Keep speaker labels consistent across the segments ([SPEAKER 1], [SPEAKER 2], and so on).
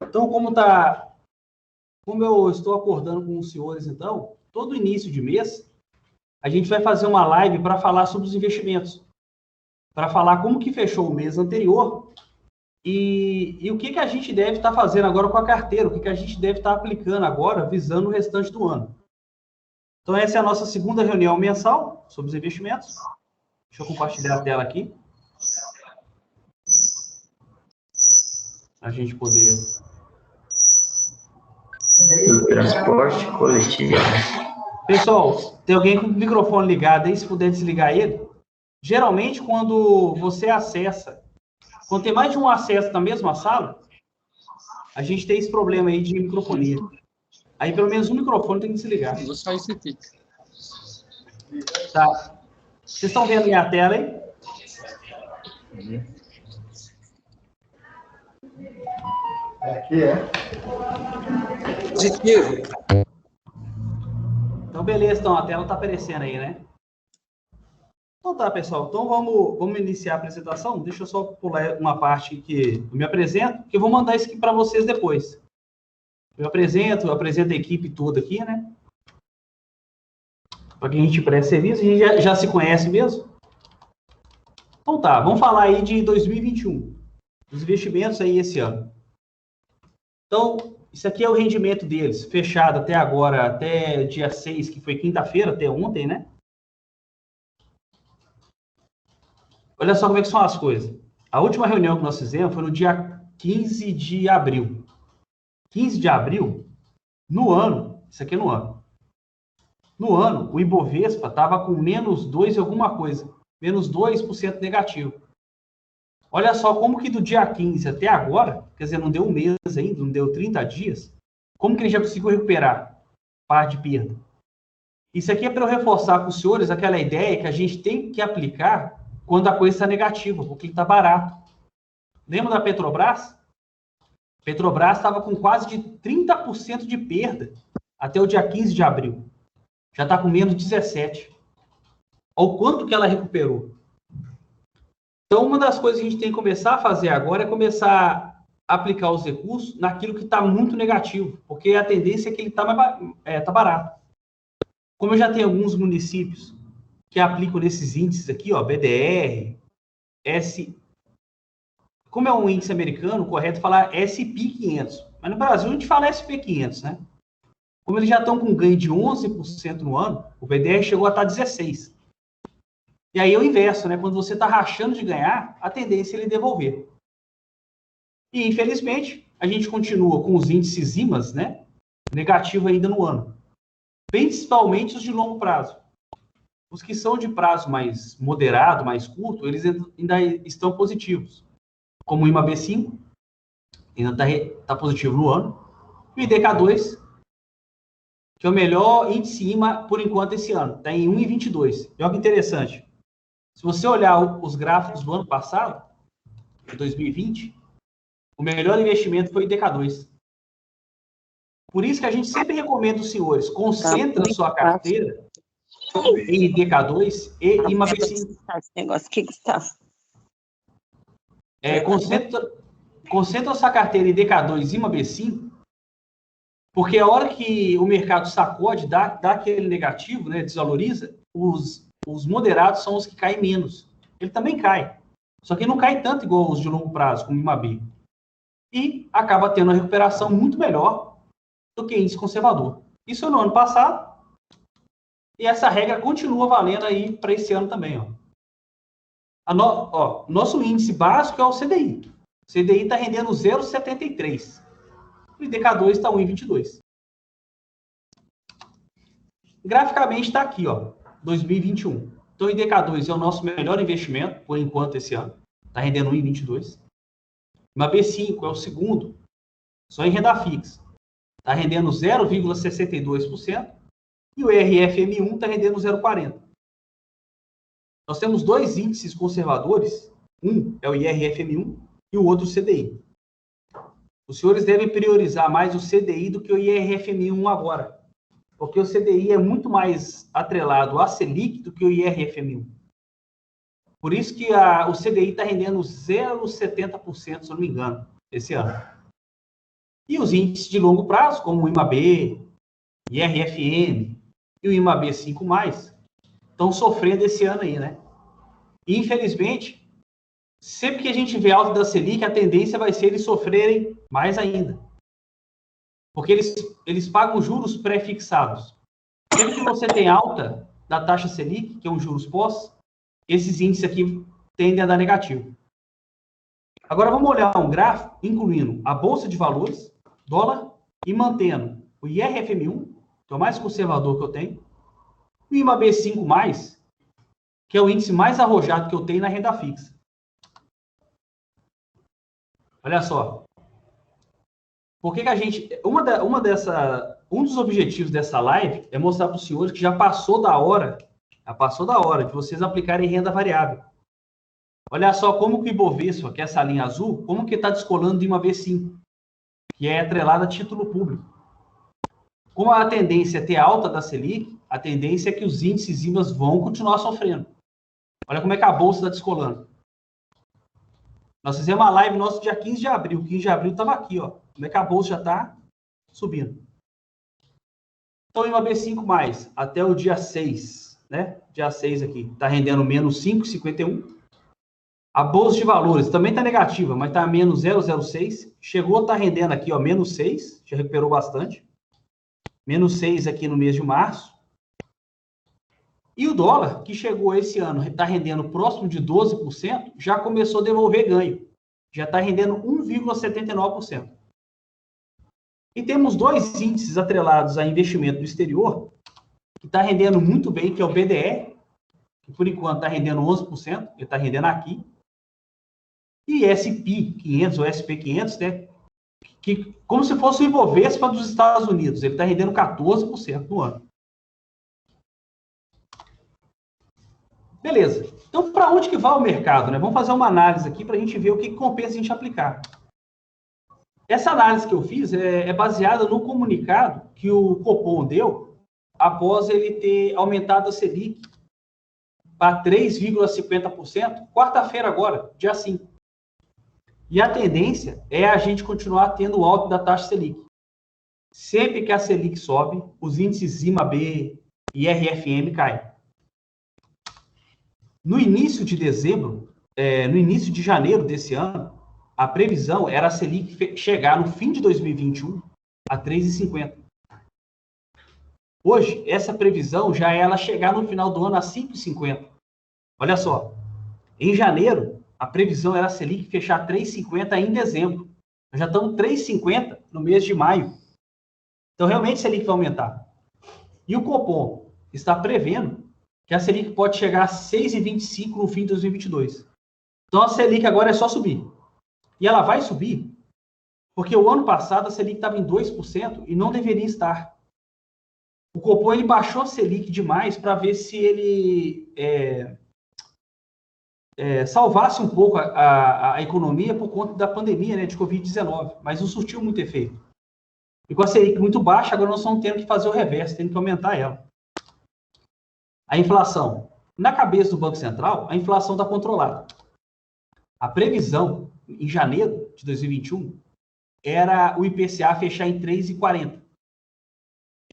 [SPEAKER 1] Então, como eu estou acordando com os senhores, então, todo início de mês, a gente vai fazer uma live para falar sobre os investimentos, para falar como que fechou o mês anterior e o que a gente deve estar fazendo agora com a carteira, o que a gente deve estar aplicando agora, visando o restante do ano. Então, essa é a nossa segunda reunião mensal sobre os investimentos. Deixa eu compartilhar a tela aqui. Para a gente poder...
[SPEAKER 2] Do transporte coletivo.
[SPEAKER 1] Pessoal, tem alguém com o microfone ligado aí, se puder desligar ele. Geralmente, quando você acessa, quando tem mais de um acesso na mesma sala, a gente tem esse problema aí de microfonia. Aí, pelo menos um microfone tem que desligar.
[SPEAKER 3] Vou sair isso aqui.
[SPEAKER 1] Tá. Vocês estão vendo minha tela aí?
[SPEAKER 4] Aqui é.
[SPEAKER 3] Positivo.
[SPEAKER 1] Então, beleza. Então, a tela está aparecendo aí, né? Então tá, pessoal. Então, vamos iniciar a apresentação. Deixa eu só pular uma parte que eu me apresento, que eu vou mandar isso aqui para vocês depois. Eu apresento a equipe toda aqui, né? Para quem a gente presta serviço, a gente já se conhece mesmo. Então tá, vamos falar aí de 2021. Dos investimentos aí esse ano. Então, isso aqui é o rendimento deles, fechado até agora, até dia 6, que foi quinta-feira, até ontem, né? Olha só como é que são as coisas. A última reunião que nós fizemos foi no dia 15 de abril. 15 de abril, no ano, isso aqui é no ano. No ano, o Ibovespa estava com menos 2 e alguma coisa. Menos 2% negativo. Olha só como que do dia 15 até agora, quer dizer, não deu um mês ainda, não deu 30 dias, como que ele já conseguiu recuperar parte de perda. Isso aqui é para eu reforçar para os senhores aquela ideia que a gente tem que aplicar quando a coisa está negativa, porque está barato. Lembra da Petrobras? Petrobras estava com quase de 30% de perda até o dia 15 de abril. Já está com menos 17%. Olha o quanto que ela recuperou. Então, uma das coisas que a gente tem que começar a fazer agora é começar a aplicar os recursos naquilo que está muito negativo, porque a tendência é que ele está barato. Como eu já tenho alguns municípios que aplicam nesses índices aqui, ó, BDR, como é um índice americano, o correto é falar SP 500, mas no Brasil a gente fala SP 500, né? Como eles já estão com um ganho de 11% no ano, o BDR chegou a estar 16%. E aí é o inverso, né? Quando você está rachando de ganhar, a tendência é ele devolver. E, infelizmente, a gente continua com os índices IMAs, né? Negativo ainda no ano. Principalmente os de longo prazo. Os que são de prazo mais moderado, mais curto, eles ainda estão positivos. Como o IMAB5, ainda está positivo no ano. E o IDK2, que é o melhor índice IMA por enquanto esse ano. Está em 1,22. E olha que interessante. Se você olhar os gráficos do ano passado, de 2020, o melhor investimento foi o IDK2. Por isso que a gente sempre recomenda aos senhores, concentra a sua carteira em IDK2 e IMAB5.
[SPEAKER 5] Esse negócio aqui, Gustavo.
[SPEAKER 1] Concentra a sua carteira em IDK2 e IMAB5, porque a hora que o mercado sacode, dá aquele negativo, né, desvaloriza, os moderados são os que caem menos. Ele também cai. Só que não cai tanto igual os de longo prazo, como o IMAB. E acaba tendo uma recuperação muito melhor do que índice conservador. Isso no ano passado. E essa regra continua valendo aí para esse ano também. Nosso índice básico é o CDI. O CDI está rendendo 0,73. O IDK2 está 1,22. Graficamente está aqui, ó. 2021. Então, o IDK2 é o nosso melhor investimento, por enquanto, esse ano. Está rendendo 1,22. O IMAB5 é o segundo, só em renda fixa. Está rendendo 0,62%. E o IRFM1 está rendendo 0,40%. Nós temos dois índices conservadores. Um é o IRFM1 e o outro o CDI. Os senhores devem priorizar mais o CDI do que o IRFM1 agora. Porque o CDI é muito mais atrelado à Selic do que o IRFM1. Por isso que o CDI está rendendo 0,70%, se eu não me engano, esse ano. E os índices de longo prazo, como o IMAB, IRFM e o IMAB 5+, estão sofrendo esse ano aí, né? E, infelizmente, sempre que a gente vê alta da Selic, a tendência vai ser eles sofrerem mais ainda. Porque eles pagam juros pré-fixados. Sempre que você tem alta da taxa Selic, que é um juros pós, esses índices aqui tendem a dar negativo. Agora vamos olhar um gráfico incluindo a Bolsa de Valores, dólar, e mantendo o IRFM1, que é o mais conservador que eu tenho, e o IMAB 5+, que é o índice mais arrojado que eu tenho na renda fixa. Olha só. Por que a gente... Um dos objetivos dessa live é mostrar para os senhores que já passou da hora de vocês aplicarem renda variável. Olha só como que o Ibovespa, que é essa linha azul, como que está descolando de uma V5, que é atrelada a título público. Como a tendência é ter alta da Selic, a tendência é que os índices IMAs vão continuar sofrendo. Olha como é que a Bolsa está descolando. Nós fizemos uma live nossa dia 15 de abril. 15 de abril estava aqui, ó. Como é que a Bolsa já está subindo. Então, o IMAB 5+, até o dia 6, né? Dia 6 aqui, está rendendo menos 5,51. A Bolsa de Valores também está negativa, mas está menos 0,06. Chegou a estar rendendo aqui, ó, menos 6. Já recuperou bastante. Menos 6 aqui no mês de março. E o dólar, que chegou esse ano, está rendendo próximo de 12%, já começou a devolver ganho. Já está rendendo 1,79%. E temos dois índices atrelados a investimento no exterior, que está rendendo muito bem, que é o BDR, que por enquanto está rendendo 11%, ele está rendendo aqui. E S&P 500, ou SP 500, né? Que, como se fosse o Ibovespa dos Estados Unidos, ele está rendendo 14% no ano. Beleza. Então, para onde que vai o mercado, né? Vamos fazer uma análise aqui para a gente ver o que compensa a gente aplicar. Essa análise que eu fiz é baseada no comunicado que o Copom deu após ele ter aumentado a Selic para 3,50%, quarta-feira agora, dia 5. E a tendência é a gente continuar tendo o alto da taxa Selic. Sempre que a Selic sobe, os índices IMAB e IRFM caem. No início de dezembro, no início de janeiro desse ano, a previsão era a Selic chegar no fim de 2021 a 3,50. Hoje, essa previsão já é ela chegar no final do ano a 5,50. Olha só, em janeiro, a previsão era a Selic fechar 3,50 em dezembro. Nós já estamos 3,50 no mês de maio. Então, realmente, a Selic vai aumentar. E o Copom está prevendo que a Selic pode chegar a 6,25 no fim de 2022. Então, a Selic agora é só subir. E ela vai subir porque o ano passado a Selic estava em 2% e não deveria estar. O Copom ele baixou a Selic demais para ver se ele salvasse um pouco a economia por conta da pandemia, né, de Covid-19, mas não surtiu muito efeito. E com a Selic muito baixa, agora nós estamos tendo que fazer o reverso, tendo que aumentar ela. A inflação. Na cabeça do Banco Central, a inflação está controlada. A previsão, em janeiro de 2021, era o IPCA fechar em 3,40.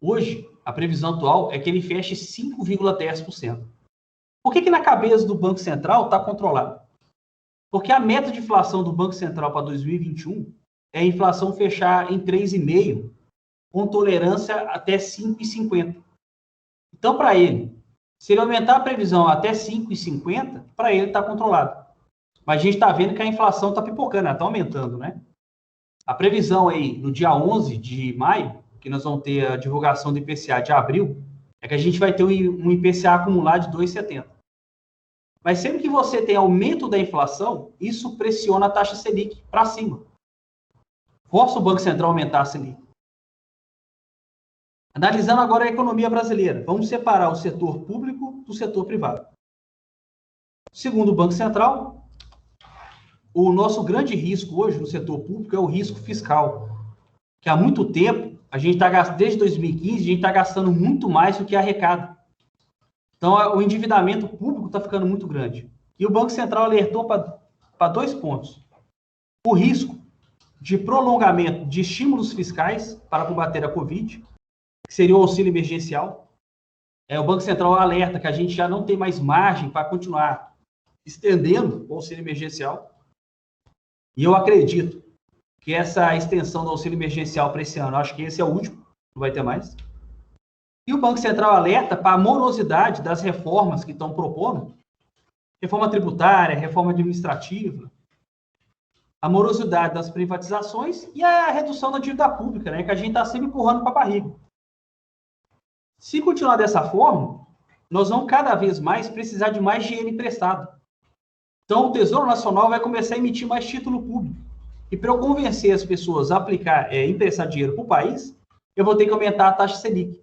[SPEAKER 1] Hoje, a previsão atual é que ele feche 5,10%. Por que na cabeça do Banco Central está controlado? Porque a meta de inflação do Banco Central para 2021 é a inflação fechar em 3,5%, com tolerância até 5,50%. Então, para ele, se ele aumentar a previsão até 5,50%, para ele está controlado. Mas a gente está vendo que a inflação está pipocando, ela está aumentando, né? A previsão aí, no dia 11 de maio, que nós vamos ter a divulgação do IPCA de abril, é que a gente vai ter um IPCA acumulado de 2,70. Mas sempre que você tem aumento da inflação, isso pressiona a taxa Selic para cima. Força o Banco Central a aumentar a Selic. Analisando agora a economia brasileira, vamos separar o setor público do setor privado. Segundo o Banco Central, o nosso grande risco hoje no setor público é o risco fiscal, que há muito tempo, desde 2015, a gente está gastando muito mais do que arrecada. Então, o endividamento público está ficando muito grande. E o Banco Central alertou para 2 pontos. O risco de prolongamento de estímulos fiscais para combater a Covid, que seria o auxílio emergencial. O Banco Central alerta que a gente já não tem mais margem para continuar estendendo o auxílio emergencial. E eu acredito que essa extensão do auxílio emergencial para esse ano, acho que esse é o último, não vai ter mais. E o Banco Central alerta para a morosidade das reformas que estão propondo, reforma tributária, reforma administrativa, a morosidade das privatizações e a redução da dívida pública, né, que a gente está sempre empurrando para a barriga. Se continuar dessa forma, nós vamos cada vez mais precisar de mais dinheiro emprestado. Então, o Tesouro Nacional vai começar a emitir mais título público. E para eu convencer as pessoas a emprestar dinheiro para o país, eu vou ter que aumentar a taxa Selic.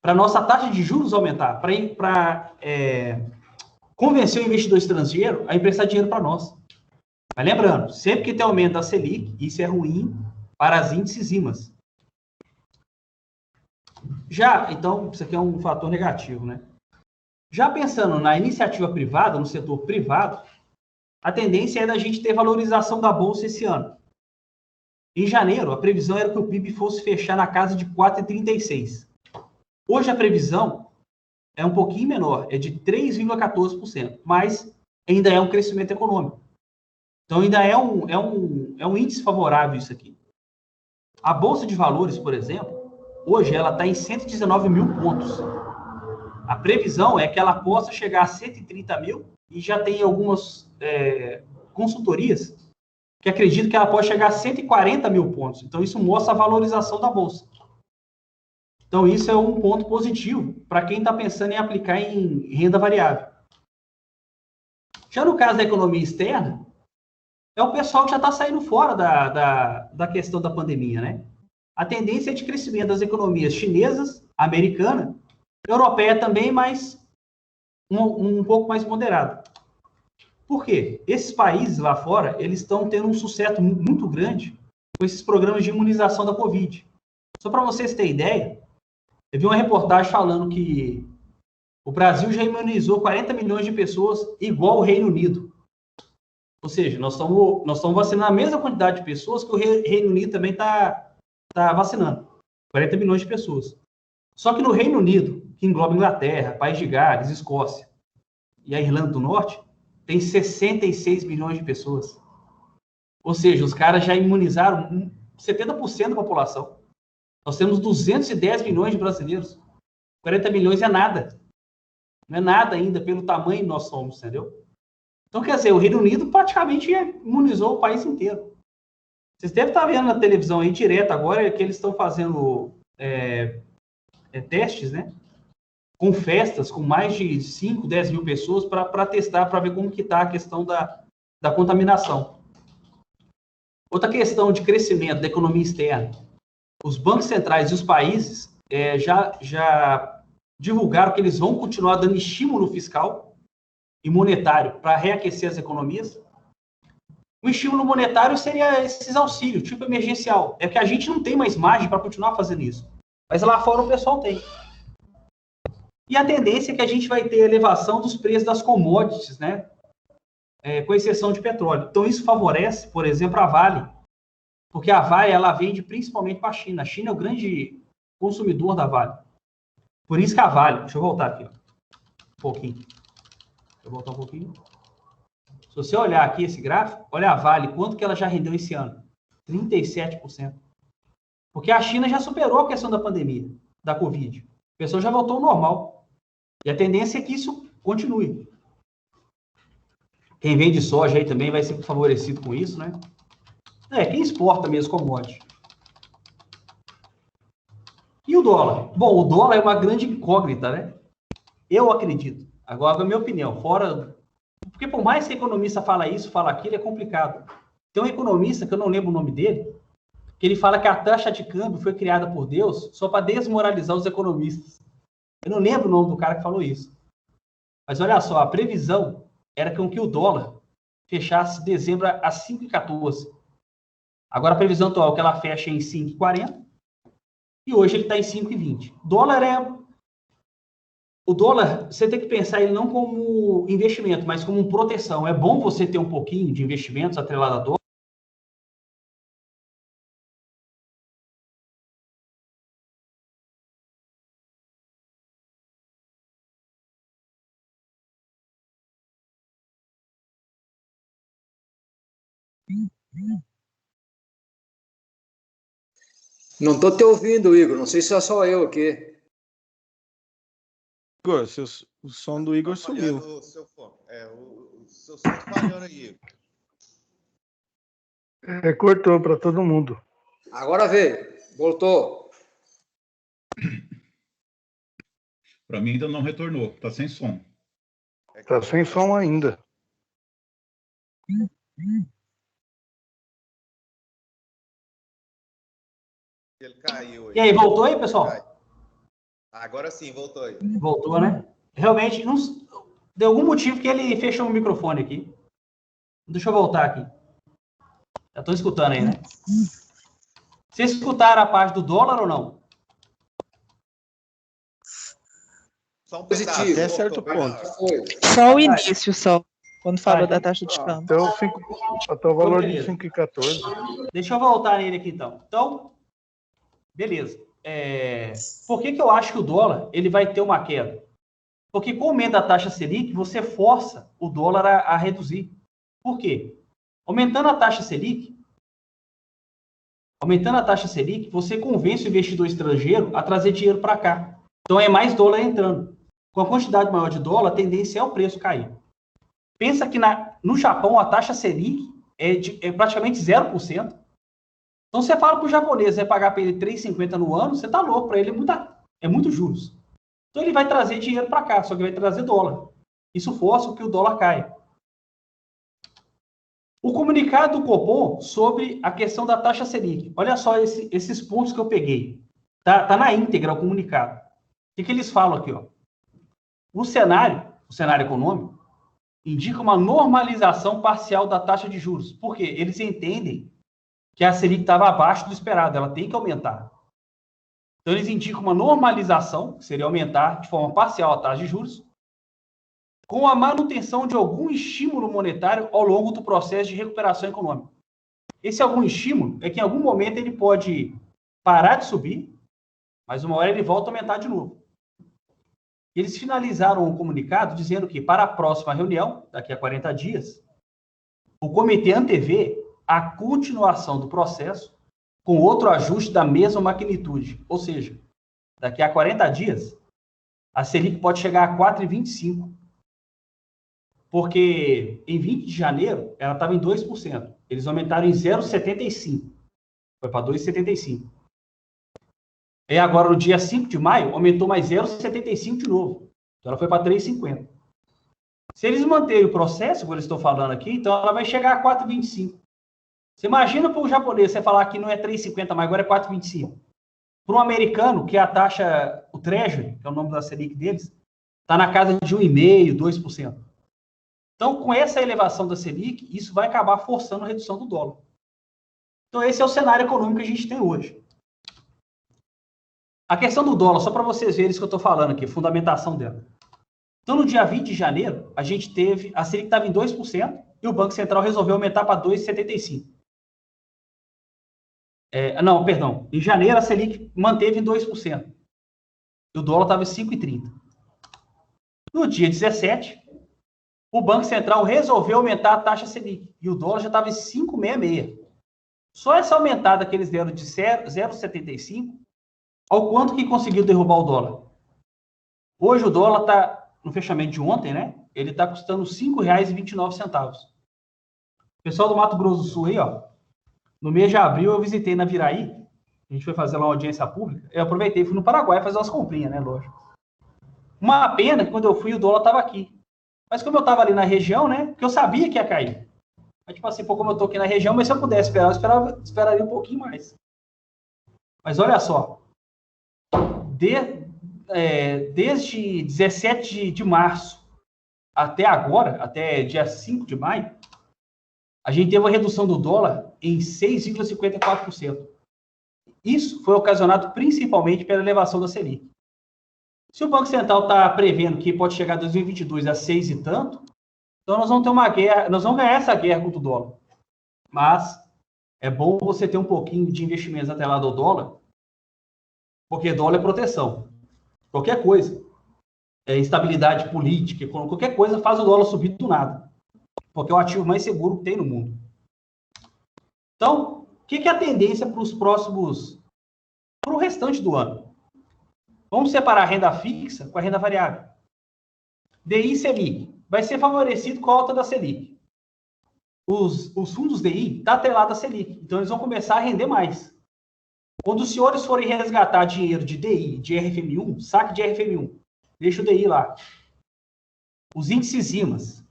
[SPEAKER 1] Para a nossa taxa de juros aumentar, para convencer o investidor estrangeiro a emprestar dinheiro para nós. Mas lembrando, sempre que tem aumento da Selic, isso é ruim para as índices IMAs. Então, isso aqui é um fator negativo, né? Já pensando na iniciativa privada, no setor privado, a tendência é da gente ter valorização da Bolsa esse ano. Em janeiro, a previsão era que o PIB fosse fechar na casa de 4,36. Hoje a previsão é um pouquinho menor, é de 3,14%, mas ainda é um crescimento econômico. Então ainda é um índice favorável isso aqui. A Bolsa de Valores, por exemplo, hoje ela está em 119 mil pontos. A previsão é que ela possa chegar a 130 mil e já tem algumas consultorias que acreditam que ela pode chegar a 140 mil pontos. Então, isso mostra a valorização da Bolsa. Então, isso é um ponto positivo para quem está pensando em aplicar em renda variável. Já no caso da economia externa, é o pessoal que já está saindo fora da questão da pandemia, né? A tendência é de crescimento das economias chinesas, americana, europeia também, mas um pouco mais moderado. Por quê? Esses países lá fora, eles estão tendo um sucesso muito grande com esses programas de imunização da Covid. Só para vocês terem ideia, eu vi uma reportagem falando que o Brasil já imunizou 40 milhões de pessoas igual o Reino Unido. Ou seja, nós estamos vacinando a mesma quantidade de pessoas que o Reino Unido também está vacinando. 40 milhões de pessoas. Só que no Reino Unido, que engloba Inglaterra, País de Gales, Escócia e a Irlanda do Norte, tem 66 milhões de pessoas. Ou seja, os caras já imunizaram 70% da população. Nós temos 210 milhões de brasileiros. 40 milhões é nada. Não é nada ainda pelo tamanho que nós somos, entendeu? Então, quer dizer, o Reino Unido praticamente imunizou o país inteiro. Vocês devem estar vendo na televisão aí direto agora que eles estão fazendo testes, né? Com festas, com mais de 5, 10 mil pessoas para testar, para ver como que está a questão da contaminação. Outra questão de crescimento da economia externa. Os bancos centrais e os países já divulgaram que eles vão continuar dando estímulo fiscal e monetário para reaquecer as economias. O estímulo monetário seria esses auxílios, tipo emergencial. É que a gente não tem mais margem para continuar fazendo isso. Mas lá fora o pessoal tem. E a tendência é que a gente vai ter elevação dos preços das commodities, né? Com exceção de petróleo. Então, isso favorece, por exemplo, a Vale. Porque a Vale, ela vende principalmente para a China. A China é o grande consumidor da Vale. Por isso que a Vale... Deixa eu voltar aqui, ó. Um pouquinho. Deixa eu voltar um pouquinho. Se você olhar aqui esse gráfico, olha a Vale, quanto que ela já rendeu esse ano? 37%. Porque a China já superou a questão da pandemia, da Covid. O pessoal já voltou ao normal. E a tendência é que isso continue. Quem vende soja aí também vai ser favorecido com isso, né? Quem exporta mesmo commodity. E o dólar? Bom, o dólar é uma grande incógnita, né? Eu acredito. Agora, a minha opinião, porque por mais que o economista fala isso, fala aquilo, é complicado. Tem um economista, que eu não lembro o nome dele, que ele fala que a taxa de câmbio foi criada por Deus só para desmoralizar os economistas. Eu não lembro o nome do cara que falou isso. Mas olha só, a previsão era com que o dólar fechasse dezembro a 5,14. Agora a previsão atual é que ela fecha em 5,40 e hoje ele está em 5,20. O dólar, você tem que pensar ele não como investimento, mas como proteção. É bom você ter um pouquinho de investimentos atrelado a dólar,
[SPEAKER 3] Não estou te ouvindo, Igor. Não sei se é só eu aqui.
[SPEAKER 5] Igor, o som do Igor sumiu.
[SPEAKER 6] O seu som tá falhando aí.
[SPEAKER 4] Cortou para todo mundo.
[SPEAKER 3] Agora veio. Voltou.
[SPEAKER 7] Para mim ainda não retornou, tá sem som.
[SPEAKER 4] Tá sem som ainda.
[SPEAKER 6] Ele caiu aí.
[SPEAKER 1] E aí, voltou aí, pessoal?
[SPEAKER 6] Agora sim, voltou aí.
[SPEAKER 1] Voltou, né? Realmente, não, deu algum motivo que ele fechou o microfone aqui. Deixa eu voltar aqui. Já estou escutando aí, né? Vocês escutaram a parte do dólar ou não?
[SPEAKER 6] Só um
[SPEAKER 3] Positivo.
[SPEAKER 6] pedaço.
[SPEAKER 5] Até certo ponto.
[SPEAKER 3] Foi.
[SPEAKER 8] Só o início, só. Quando falou da taxa de câmbio.
[SPEAKER 4] Até o valor de 5,14.
[SPEAKER 1] Deixa eu voltar nele aqui, então. Então, beleza. Por que eu acho que o dólar ele vai ter uma queda? Porque com o aumento da taxa Selic, você força o dólar a reduzir. Por quê? Aumentando a taxa Selic, você convence o investidor estrangeiro a trazer dinheiro para cá. Então, é mais dólar entrando. Com a quantidade maior de dólar, a tendência é o preço cair. Pensa que no Japão, a taxa Selic é praticamente 0%. Então, você fala para o japonês, vai pagar para ele 3,50 no ano, você está louco, para ele é muito juros. Então, ele vai trazer dinheiro para cá, só que vai trazer dólar. Isso força que o dólar caia. O comunicado do Copom sobre a questão da taxa Selic. Olha só esses pontos que eu peguei. Tá na íntegra o comunicado. O que eles falam aqui? Ó? O cenário econômico, indica uma normalização parcial da taxa de juros. Por quê? Eles entendem que a Selic estava abaixo do esperado, ela tem que aumentar. Então, eles indicam uma normalização, que seria aumentar de forma parcial a taxa de juros, com a manutenção de algum estímulo monetário ao longo do processo de recuperação econômica. Esse algum estímulo é que em algum momento ele pode parar de subir, mas uma hora ele volta a aumentar de novo. Eles finalizaram o comunicado dizendo que, para a próxima reunião, daqui a 40 dias, o comitê antevê a continuação do processo com outro ajuste da mesma magnitude. Ou seja, daqui a 40 dias, a Selic pode chegar a 4,25%. Porque em 20 de janeiro, ela estava em 2%. Eles aumentaram em 0,75%. Foi para 2,75%. E agora, no dia 5 de maio, aumentou mais 0,75 de novo. Então, ela foi para 3,50. Se eles manterem o processo, como eles estão falando aqui, então ela vai chegar a 4,25. Você imagina para o japonês você falar que não é 3,50, mas agora é 4,25. Para um americano, que é a taxa, o Treasury, que é o nome da Selic deles, está na casa de 1,5%, 2%. Então, com essa elevação da Selic, isso vai acabar forçando a redução do dólar. Então, esse é o cenário econômico que a gente tem hoje. A questão do dólar, só para vocês verem isso que eu estou falando aqui, fundamentação dela. Então, no dia 20 de janeiro, a gente teve, a Selic estava em 2% e o Banco Central resolveu aumentar para 2,75%. Em janeiro a Selic manteve em 2%. E o dólar estava em 5,30. No dia 17, o Banco Central resolveu aumentar a taxa Selic. E o dólar já estava em 5,66. Só essa aumentada que eles deram de 0,75, ao quanto que conseguiu derrubar o dólar? Hoje o dólar está, no fechamento de ontem, né? Ele está custando R$ 5,29. O pessoal do Mato Grosso do Sul aí, ó. No mês de abril eu visitei na Viraí. A gente foi fazer lá uma audiência pública. Eu aproveitei e fui no Paraguai fazer umas comprinhas, né? Lógico. Uma pena que quando eu fui o dólar estava aqui. Mas como eu estava ali na região, né? Porque eu sabia que ia cair. Mas tipo assim, como eu estou aqui na região, mas se eu pudesse esperar, eu esperaria um pouquinho mais. Mas olha só. Desde 17 de março até agora, até dia 5 de maio, a gente teve uma redução do dólar em 6,54%. Isso foi ocasionado principalmente pela elevação da Selic. Se o Banco Central está prevendo que pode chegar em 2022 a 6 e tanto, então nós vamos ter uma guerra, nós vamos ganhar essa guerra contra o dólar. Mas é bom você ter um pouquinho de investimentos atrelado ao dólar, porque dólar é proteção. Qualquer coisa, instabilidade política, qualquer coisa faz o dólar subir do nada. Porque é o ativo mais seguro que tem no mundo. Então, o que é a tendência para o restante do ano? Vamos separar a renda fixa com a renda variável. DI e Selic. Vai ser favorecido com a alta da Selic. Os fundos DI estão atrelados à Selic. Então, eles vão começar a render mais. Quando os senhores forem resgatar dinheiro de DI, de RFM1, saque de RFM1, deixa o DI lá. Os índices IMAs.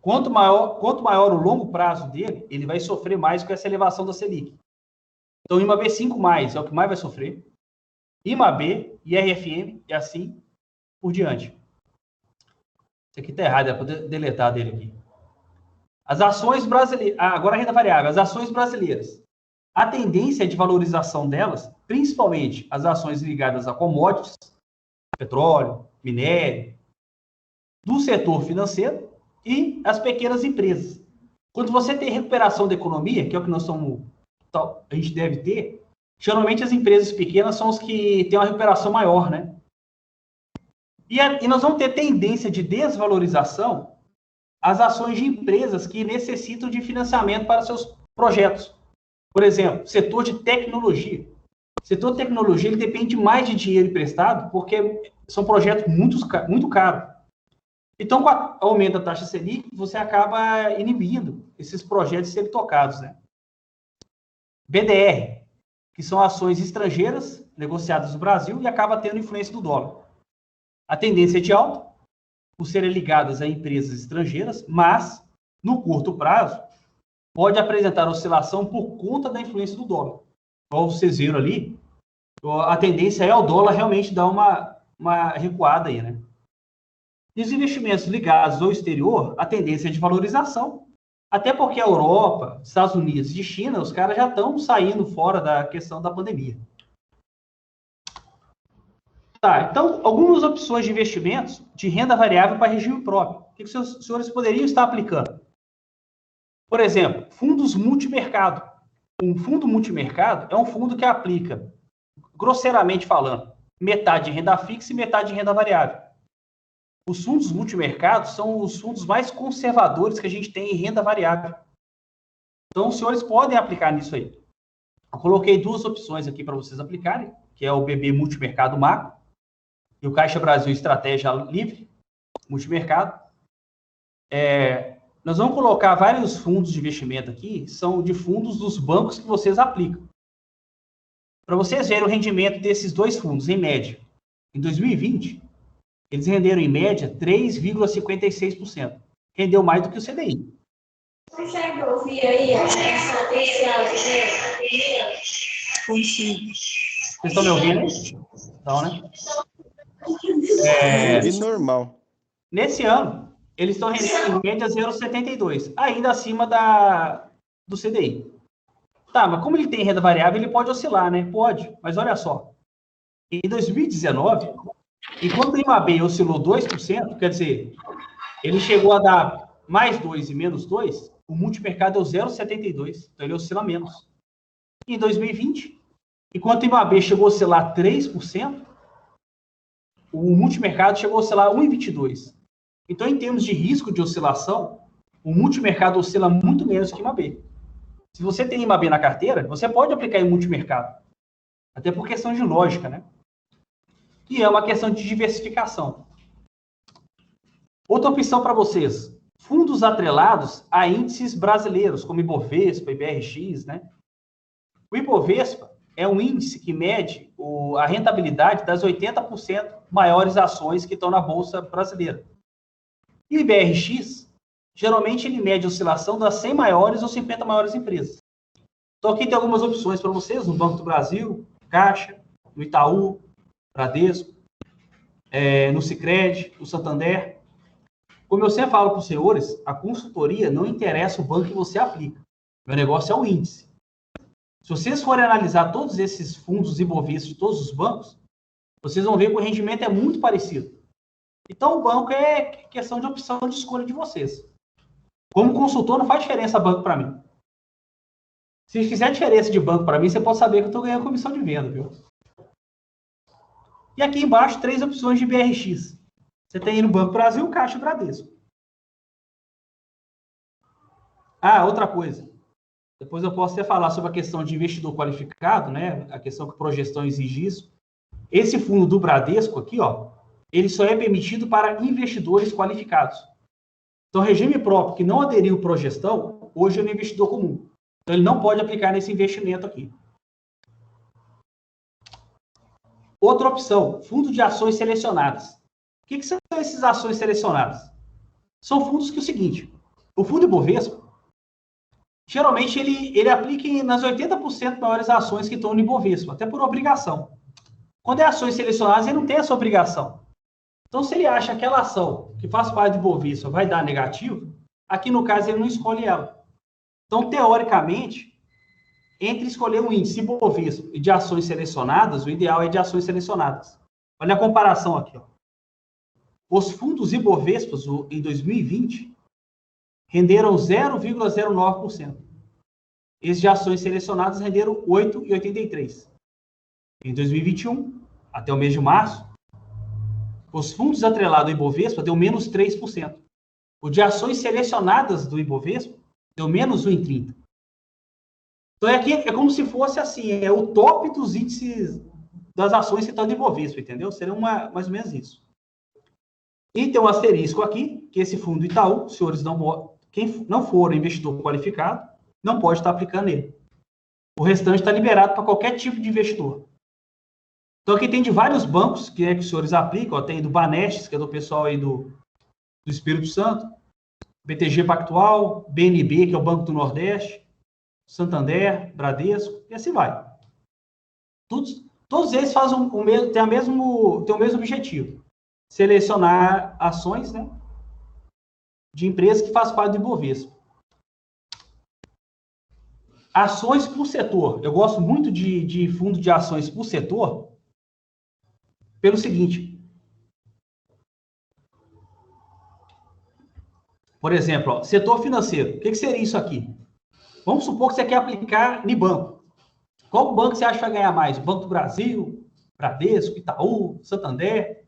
[SPEAKER 1] Quanto maior o longo prazo dele, ele vai sofrer mais com essa elevação da Selic. Então, IMA B5+, é o que mais vai sofrer. IMA B e RFM, e assim por diante. Isso aqui está errado, é para deletar dele aqui. As ações brasileiras... agora a renda variável. As ações brasileiras. A tendência de valorização delas, principalmente as ações ligadas a commodities, petróleo, minério, do setor financeiro, e as pequenas empresas. Quando você tem recuperação da economia, que é o que a gente deve ter, geralmente as empresas pequenas são os que têm uma recuperação maior, né? E nós vamos ter tendência de desvalorização as ações de empresas que necessitam de financiamento para seus projetos. Por exemplo, setor de tecnologia. O setor de tecnologia ele depende mais de dinheiro emprestado porque são projetos muito caros. Então, com o aumento da taxa Selic, você acaba inibindo esses projetos de serem tocados, né? BDR, que são ações estrangeiras negociadas no Brasil e acaba tendo influência do dólar. A tendência é de alta, por serem ligadas a empresas estrangeiras, mas, no curto prazo, pode apresentar oscilação por conta da influência do dólar. Como vocês viram ali, a tendência é o dólar realmente dar uma recuada aí, né? E os investimentos ligados ao exterior, a tendência é de valorização, até porque a Europa, Estados Unidos e China, os caras já estão saindo fora da questão da pandemia. Tá, então, algumas opções de investimentos de renda variável para regime próprio. O que os senhores poderiam estar aplicando? Por exemplo, fundos multimercado. Um fundo multimercado é um fundo que aplica, grosseiramente falando, metade de renda fixa e metade de renda variável. Os fundos multimercados são os fundos mais conservadores que a gente tem em renda variável. Então, os senhores podem aplicar nisso aí. Eu coloquei duas opções aqui para vocês aplicarem, que é o BB Multimercado Macro e o Caixa Brasil Estratégia Livre Multimercado. Nós vamos colocar vários fundos de investimento aqui, são de fundos dos bancos que vocês aplicam. Para vocês verem o rendimento desses dois fundos, em média. Em 2020, eles renderam, em média, 3,56%. Rendeu mais do que o CDI.
[SPEAKER 9] Consegue ouvir aí esse áudio?
[SPEAKER 8] Consigo.
[SPEAKER 1] Vocês estão me ouvindo? Então, né?
[SPEAKER 5] E normal.
[SPEAKER 1] Nesse ano, eles estão rendendo, em média, 0,72%. Ainda acima do CDI. Tá, mas como ele tem renda variável, ele pode oscilar, né? Pode, mas olha só. Em 2019... enquanto o IMAB oscilou 2%, quer dizer, ele chegou a dar mais 2 e menos 2, o multimercado deu 0,72, então ele oscila menos. E em 2020, enquanto o IMAB chegou a oscilar 3%, o multimercado chegou a oscilar 1,22. Então, em termos de risco de oscilação, o multimercado oscila muito menos que o IMAB. Se você tem IMAB na carteira, você pode aplicar em multimercado. Até por questão de lógica, né? E é uma questão de diversificação. Outra opção para vocês, fundos atrelados a índices brasileiros, como Ibovespa, IBRX, né? O Ibovespa é um índice que mede a rentabilidade das 80% maiores ações que estão na Bolsa Brasileira. E o IBRX, geralmente ele mede a oscilação das 100 maiores ou 50 maiores empresas. Então aqui tem algumas opções para vocês, no Banco do Brasil, Caixa, no Itaú, Bradesco, no Sicredi, no Santander. Como eu sempre falo para os senhores, a consultoria não interessa o banco que você aplica. Meu negócio é o índice. Se vocês forem analisar todos esses fundos Ibovespa de todos os bancos, vocês vão ver que o rendimento é muito parecido. Então, o banco é questão de opção de escolha de vocês. Como consultor, não faz diferença banco para mim. Se fizer diferença de banco para mim, você pode saber que eu estou ganhando comissão de venda, viu? E aqui embaixo, 3 opções de BRX. Você tem no Banco Brasil, Caixa e Bradesco. Outra coisa. Depois eu posso até falar sobre a questão de investidor qualificado, né? A questão que a projeção exige isso. Esse fundo do Bradesco aqui, ó, ele só é permitido para investidores qualificados. Então, regime próprio que não aderiu progestão, hoje é um investidor comum. Então, ele não pode aplicar nesse investimento aqui. Outra opção, fundo de ações selecionadas. O que são essas ações selecionadas? São fundos que é o seguinte, o fundo Ibovespa, geralmente ele aplica nas 80% maiores ações que estão no Ibovespa, até por obrigação. Quando é ações selecionadas, ele não tem essa obrigação. Então, se ele acha que aquela ação que faz parte do Ibovespa vai dar negativo, aqui no caso ele não escolhe ela. Então, teoricamente, entre escolher um índice Ibovespa e de ações selecionadas, o ideal é de ações selecionadas. Olha a comparação aqui, ó. Os fundos Ibovespas em 2020 renderam 0,09%. Esses de ações selecionadas renderam 8,83%. Em 2021, até o mês de março, os fundos atrelados ao Ibovespa deu menos 3%. O de ações selecionadas do Ibovespa deu menos 1,30%. Então, aqui é como se fosse assim, é o top dos índices das ações que estão no Ibovespa, entendeu? Seria mais ou menos isso. E tem um asterisco aqui, que esse fundo Itaú, senhores quem não for investidor qualificado, não pode estar aplicando nele. O restante está liberado para qualquer tipo de investidor. Então, aqui tem de vários bancos que os senhores aplicam, ó, tem do Banestes, que é do pessoal aí do Espírito Santo, BTG Pactual, BNB, que é o Banco do Nordeste, Santander, Bradesco, e assim vai. Todos eles fazem têm o mesmo objetivo. Selecionar ações, né, de empresas que fazem parte do Ibovespa. Ações por setor. Eu gosto muito de fundo de ações por setor, pelo seguinte. Por exemplo, ó, setor financeiro. O que seria isso aqui? Vamos supor que você quer aplicar em banco. Qual banco você acha que vai ganhar mais? O Banco do Brasil, Bradesco, Itaú, Santander?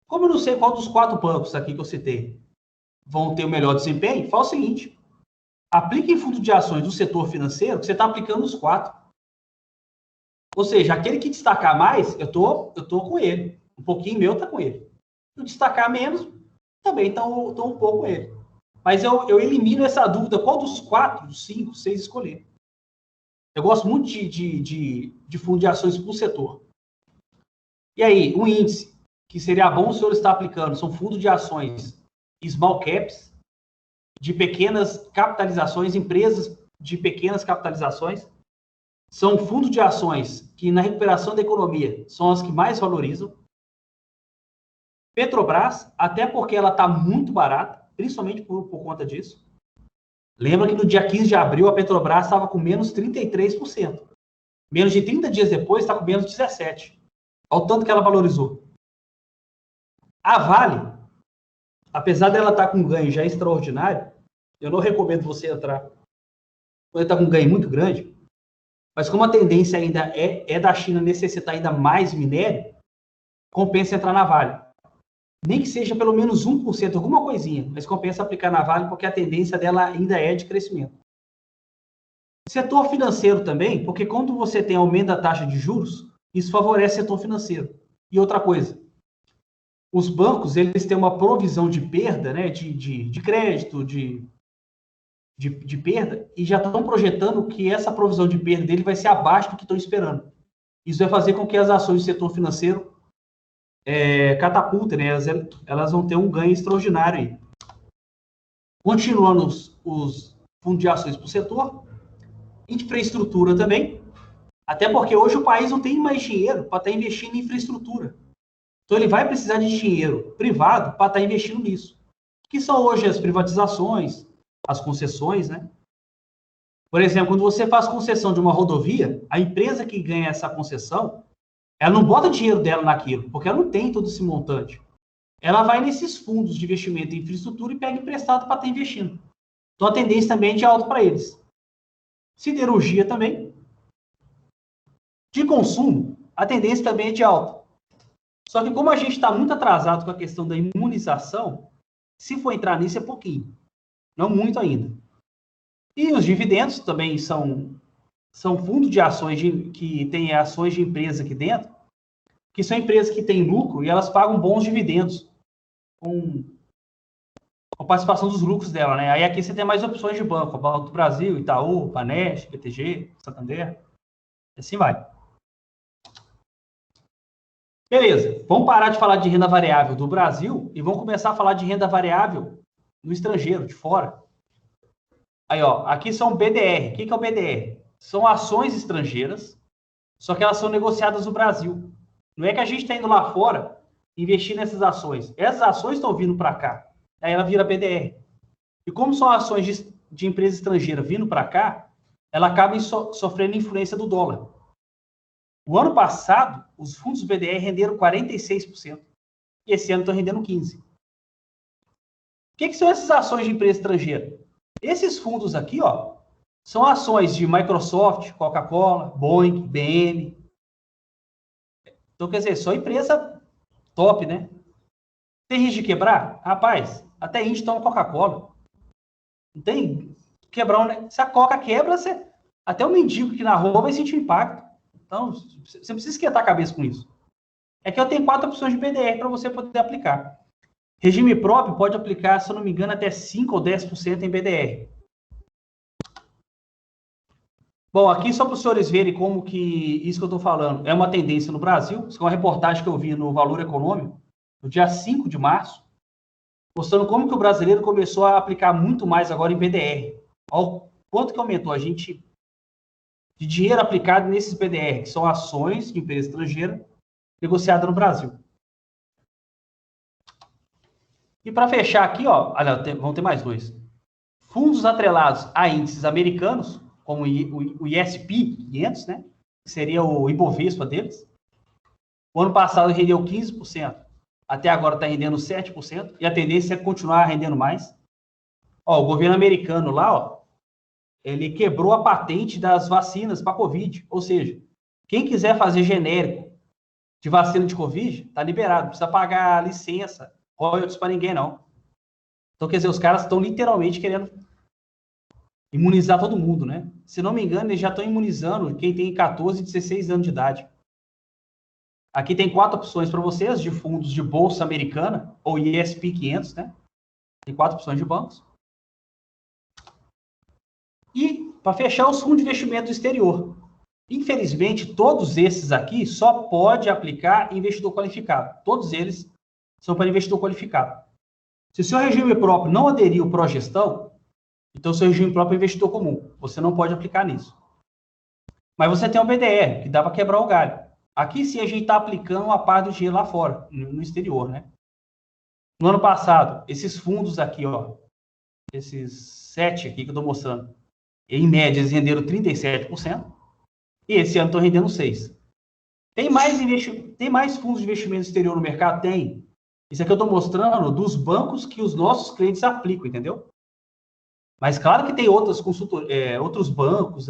[SPEAKER 1] Como eu não sei qual dos 4 bancos aqui que eu citei vão ter o melhor desempenho, faz o seguinte. Aplique em fundo de ações do setor financeiro, que você está aplicando os 4. Ou seja, aquele que destacar mais, eu tô com ele. Um pouquinho meu está com ele. Se eu destacar menos, também estou um pouco com ele. Mas eu elimino essa dúvida, qual dos 4, dos 5, 6 escolher. Eu gosto muito de fundo de ações por setor. E aí, um índice que seria bom o senhor estar aplicando são fundos de ações small caps, de pequenas capitalizações, empresas de pequenas capitalizações. São fundos de ações que, na recuperação da economia, são as que mais valorizam. Petrobras, até porque ela está muito barata, principalmente por conta disso. Lembra que no dia 15 de abril, a Petrobras estava com menos 33%. Menos de 30 dias depois, está com menos 17%. Olha o tanto que ela valorizou. A Vale, apesar dela estar com um ganho já extraordinário, eu não recomendo você entrar quando está com um ganho muito grande, mas como a tendência ainda é da China necessitar ainda mais minério, compensa entrar na Vale. Nem que seja pelo menos 1%, alguma coisinha, mas compensa aplicar na Vale porque a tendência dela ainda é de crescimento. Setor financeiro também, porque quando você tem aumento da taxa de juros, isso favorece o setor financeiro. E outra coisa, os bancos, eles têm uma provisão de perda, né, de crédito, de perda, e já estão projetando que essa provisão de perda dele vai ser abaixo do que estão esperando. Isso vai fazer com que as ações do setor financeiro catapultem, né, elas vão ter um ganho extraordinário aí. Continuando os fundos de ações para o setor, infraestrutura também, até porque hoje o país não tem mais dinheiro para estar investindo em infraestrutura. Então, ele vai precisar de dinheiro privado para estar investindo nisso. Que são hoje as privatizações, as concessões, né? Por exemplo, quando você faz concessão de uma rodovia, a empresa que ganha essa concessão, ela não bota dinheiro dela naquilo, porque ela não tem todo esse montante. Ela vai nesses fundos de investimento em infraestrutura e pega emprestado para estar investindo. Então, a tendência também é de alta para eles. Siderurgia também. De consumo, a tendência também é de alta. Só que como a gente está muito atrasado com a questão da imunização, se for entrar nisso é pouquinho. Não muito ainda. E os dividendos também são fundos de ações que têm ações de empresa aqui dentro, que são empresas que têm lucro e elas pagam bons dividendos com a participação dos lucros dela, né? Aí aqui você tem mais opções de banco, Banco do Brasil, Itaú, Banesp, BTG, Santander, assim vai. Beleza, vamos parar de falar de renda variável do Brasil e vamos começar a falar de renda variável no estrangeiro, de fora. Aí, ó, aqui são BDR. O que é o BDR? São ações estrangeiras, só que elas são negociadas no Brasil. Não é que a gente está indo lá fora investir nessas ações. Essas ações estão vindo para cá. Aí ela vira BDR. E como são ações de empresa estrangeira vindo para cá, ela acaba sofrendo influência do dólar. O ano passado, os fundos BDR renderam 46%. E esse ano estão rendendo 15%. O que são essas ações de empresa estrangeira? Esses fundos aqui, ó, são ações de Microsoft, Coca-Cola, Boeing, BM. Então, quer dizer, só empresa top, né? Tem risco de quebrar? Rapaz, até a gente toma Coca-Cola. Não tem quebrar, né? Se a Coca quebra, até o mendigo que na rua vai sentir impacto. Então, você não precisa esquentar a cabeça com isso. É que eu tenho 4 opções de BDR para você poder aplicar. Regime próprio pode aplicar, se eu não me engano, até 5 ou 10% em BDR. Bom, aqui só para os senhores verem como que isso que eu estou falando é uma tendência no Brasil. Isso é uma reportagem que eu vi no Valor Econômico, no dia 5 de março, mostrando como que o brasileiro começou a aplicar muito mais agora em BDR. Olha quanto que aumentou de dinheiro aplicado nesses BDR, que são ações de empresa estrangeira negociadas no Brasil. E para fechar aqui, ó, vão ter mais 2. Fundos atrelados a índices americanos, como o ISP 500, né? Que seria o Ibovespa deles. O ano passado rendeu 15%. Até agora está rendendo 7%. E a tendência é continuar rendendo mais. Ó, o governo americano lá, ó, ele quebrou a patente das vacinas para Covid. Ou seja, quem quiser fazer genérico de vacina de Covid, está liberado. Não precisa pagar licença, royalties para ninguém, não. Então, quer dizer, os caras estão literalmente querendo imunizar todo mundo, né? Se não me engano, eles já estão imunizando quem tem 14 e 16 anos de idade. Aqui tem 4 opções para vocês de fundos de bolsa americana, ou ISP 500, né? Tem 4 opções de bancos. E, para fechar, os fundos de investimento do exterior. Infelizmente, todos esses aqui só pode aplicar investidor qualificado. Todos eles são para investidor qualificado. Se o seu regime próprio não aderir ao pró-gestão, então o seu regime próprio é investidor comum. Você não pode aplicar nisso. Mas você tem o BDR, que dá para quebrar o galho. Aqui sim a gente está aplicando uma parte do dinheiro lá fora, no exterior, né? No ano passado, esses fundos aqui, ó, esses 7 aqui que eu estou mostrando, em média eles renderam 37%, e esse ano estão rendendo 6%. Tem mais fundos de investimento exterior no mercado? Tem. Isso aqui eu estou mostrando dos bancos que os nossos clientes aplicam, entendeu? Mas claro que tem outros bancos,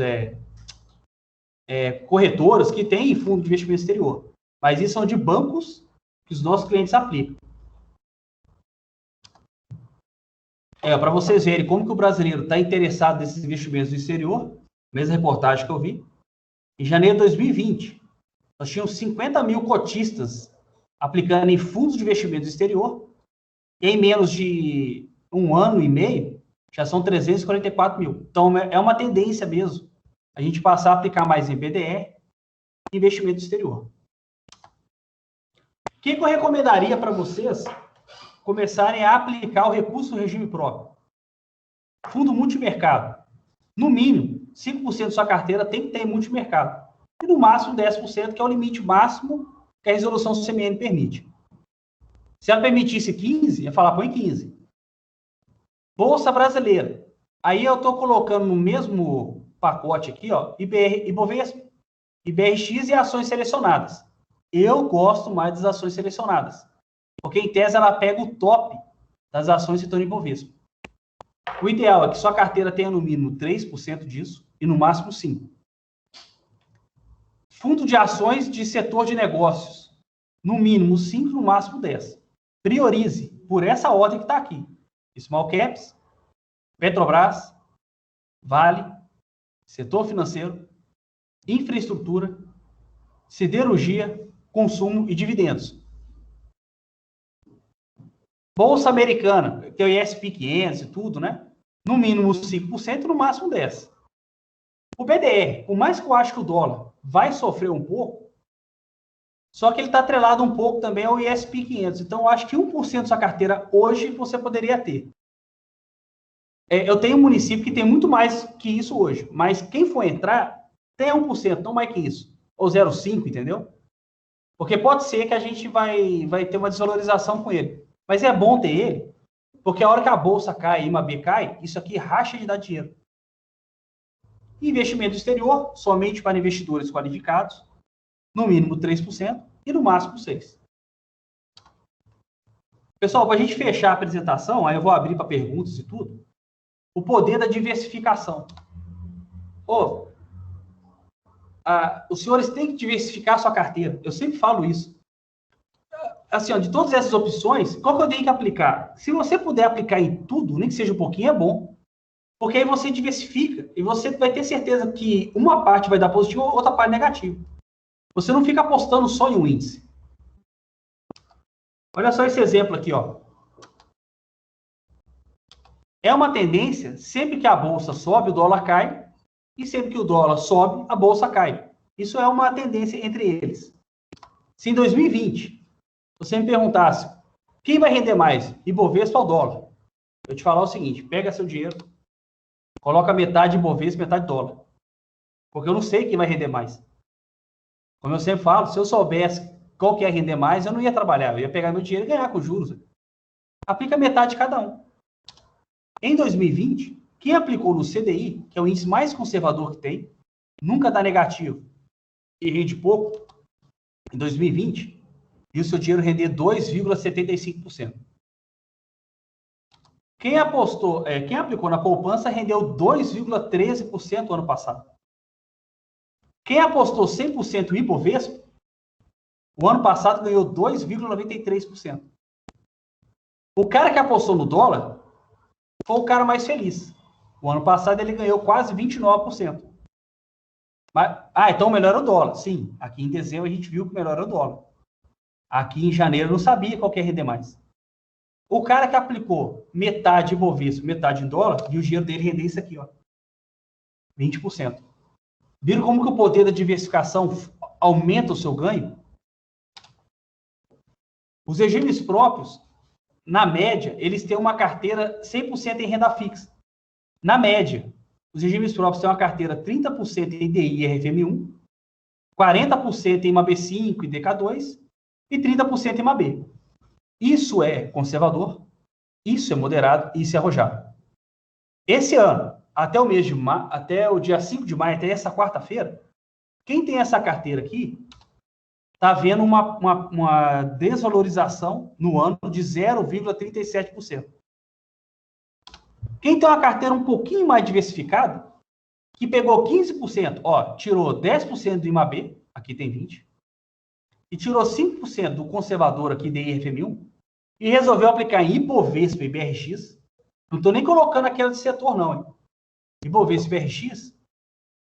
[SPEAKER 1] corretoras que têm fundo de investimento exterior. Mas isso são de bancos que os nossos clientes aplicam. Para vocês verem como que o brasileiro está interessado nesses investimentos no exterior, mesma reportagem que eu vi, em janeiro de 2020, nós tínhamos 50 mil cotistas aplicando em fundos de investimento no exterior, e em menos de 1 ano e meio, já são 344 mil. Então, é uma tendência mesmo a gente passar a aplicar mais em BDR e investimento exterior. O que eu recomendaria para vocês começarem a aplicar o recurso do regime próprio? Fundo multimercado. No mínimo, 5% da sua carteira tem que ter multimercado. E no máximo 10%, que é o limite máximo que a resolução CMN permite. Se ela permitisse 15%, ia falar, põe 15%. Bolsa brasileira. Aí eu estou colocando no mesmo pacote aqui, ó, Ibovespa, IBRX e ações selecionadas. Eu gosto mais das ações selecionadas, porque em tese ela pega o top das ações que estão no Ibovespa. O ideal é que sua carteira tenha no mínimo 3% disso e no máximo 5%. Fundo de ações de setor de negócios, no mínimo 5%, no máximo 10%. Priorize por essa ordem que está aqui. Small Caps, Petrobras, Vale, setor financeiro, infraestrutura, siderurgia, consumo e dividendos. Bolsa Americana, que é o ISP 500 e tudo, né? No mínimo 5%, no máximo 10%. O BDR, por mais que eu acho que o dólar vai sofrer um pouco, só que ele está atrelado um pouco também ao ISP 500. Então, eu acho que 1% da sua carteira hoje você poderia ter. Eu tenho um município que tem muito mais que isso hoje, mas quem for entrar, tem 1%, não mais que isso. Ou 0,5%, entendeu? Porque pode ser que a gente vai ter uma desvalorização com ele. Mas é bom ter ele, porque a hora que a bolsa cai e a IMAB cai, isso aqui racha de dar dinheiro. Investimento exterior, somente para investidores qualificados, no mínimo 3% e no máximo 6%. Pessoal, para a gente fechar a apresentação, aí eu vou abrir para perguntas e tudo, o poder da diversificação. Os senhores têm que diversificar a sua carteira. Eu sempre falo isso. Assim, de todas essas opções, qual que eu tenho que aplicar? Se você puder aplicar em tudo, nem que seja um pouquinho, é bom. Porque aí você diversifica e você vai ter certeza que uma parte vai dar positivo, outra parte negativa. Você não fica apostando só em um índice. Olha só esse exemplo aqui, ó. É uma tendência, sempre que a bolsa sobe, o dólar cai, e sempre que o dólar sobe, a bolsa cai. Isso é uma tendência entre eles. Se em 2020 você me perguntasse quem vai render mais, Ibovespa ou dólar, eu te falar o seguinte: pega seu dinheiro, coloca metade Ibovespa, metade dólar. Porque eu não sei quem vai render mais. Como eu sempre falo, se eu soubesse qual que ia render mais, eu não ia trabalhar. Eu ia pegar meu dinheiro e ganhar com juros. Aplica metade de cada um. Em 2020, quem aplicou no CDI, que é o índice mais conservador que tem, nunca dá negativo e rende pouco, em 2020, e o seu dinheiro render 2,75%. Quem aplicou na poupança rendeu 2,13% ano passado. Quem apostou 100% no Ibovespa, o ano passado ganhou 2,93%. O cara que apostou no dólar foi o cara mais feliz. O ano passado ele ganhou quase 29%. Mas, então o melhor era o dólar. Sim, aqui em dezembro a gente viu que o melhor era o dólar. Aqui em janeiro eu não sabia qual que ia render mais. O cara que aplicou metade em Ibovespa, metade em dólar, viu o dinheiro dele render isso aqui, ó. 20%. Viram como que o poder da diversificação aumenta o seu ganho? Os regimes próprios, na média, eles têm uma carteira 100% em renda fixa. Na média, os regimes próprios têm uma carteira 30% em DI e RFM1, 40% em MAB5 e DK2 e 30% em MAB. Isso é conservador, isso é moderado, isso é arrojado. Esse ano, até o dia 5 de maio, até essa quarta-feira, quem tem essa carteira aqui está vendo uma desvalorização no ano de 0,37%. Quem tem uma carteira um pouquinho mais diversificada, que pegou 15%, tirou 10% do IMAB, aqui tem 20%, e tirou 5% do conservador aqui, DI-RFM1, e resolveu aplicar em Ibovespa e BRX, não estou nem colocando aquela de setor, não, hein? Ibovespa e BRX,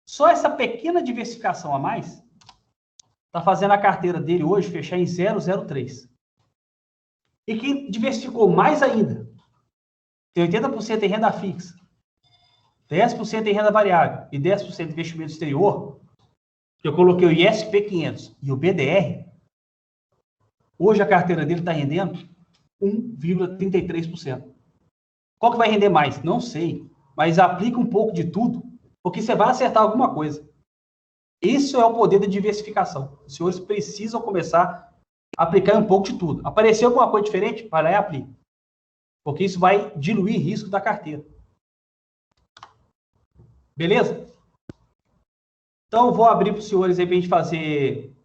[SPEAKER 1] só essa pequena diversificação a mais está fazendo a carteira dele hoje fechar em 0,03. E quem diversificou mais ainda, tem 80% em renda fixa, 10% em renda variável e 10% em investimento exterior, que eu coloquei o ISP 500 e o BDR, hoje a carteira dele está rendendo 1,33%. Qual que vai render mais? Não sei, mas aplica um pouco de tudo, porque você vai acertar alguma coisa. Isso é o poder da diversificação. Os senhores precisam começar a aplicar um pouco de tudo. Apareceu alguma coisa diferente? Vai lá e aplica. Porque isso vai diluir risco da carteira. Beleza? Então, vou abrir para os senhores aí para a gente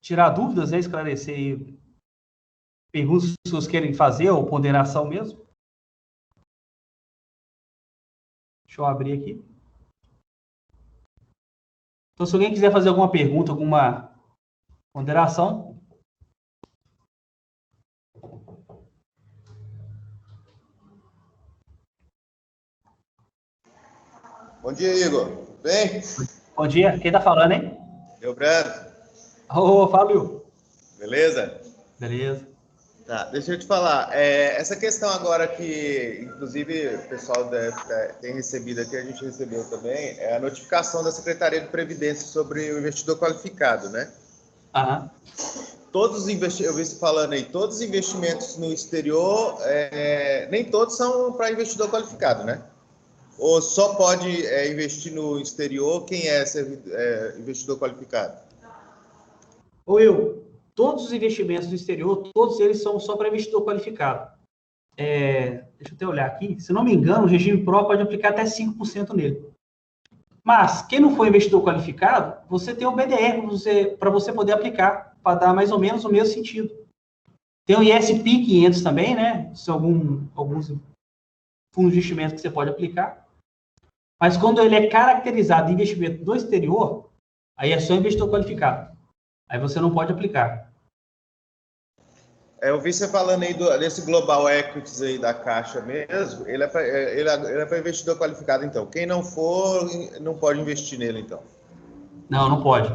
[SPEAKER 1] tirar dúvidas, né? Esclarecer aí perguntas que os senhores querem fazer, ou ponderação mesmo. Deixa eu abrir aqui. Então, se alguém quiser fazer alguma pergunta, alguma ponderação.
[SPEAKER 6] Bom dia, Igor. Bem?
[SPEAKER 1] Bom dia. Quem tá falando, hein?
[SPEAKER 6] Eu, Brando.
[SPEAKER 1] Ô, Fábio.
[SPEAKER 6] Beleza?
[SPEAKER 1] Beleza.
[SPEAKER 6] Tá, deixa eu te falar. Essa questão agora que, inclusive, o pessoal tem recebido aqui, a gente recebeu também, é a notificação da Secretaria de Previdência sobre o investidor qualificado, né?
[SPEAKER 1] Aham.
[SPEAKER 6] Todos os investimentos, eu vi você falando aí, todos os investimentos no exterior, nem todos são para investidor qualificado, né? Ou só pode investir no exterior quem é investidor qualificado?
[SPEAKER 1] Ô, Will, todos os investimentos no exterior, todos eles são só para investidor qualificado. Deixa eu até olhar aqui. Se não me engano, o regime próprio pode aplicar até 5% nele. Mas, quem não for investidor qualificado, você tem o BDR para você poder aplicar, para dar mais ou menos o mesmo sentido. Tem o ISP 500 também, né? São alguns fundos de investimento que você pode aplicar. Mas quando ele é caracterizado de investimento do exterior, aí é só investidor qualificado. Aí você não pode aplicar.
[SPEAKER 6] Eu vi você falando aí desse Global Equities aí da Caixa mesmo, ele é para investidor qualificado, então. Quem não for, não pode investir nele, então.
[SPEAKER 1] Não, não pode.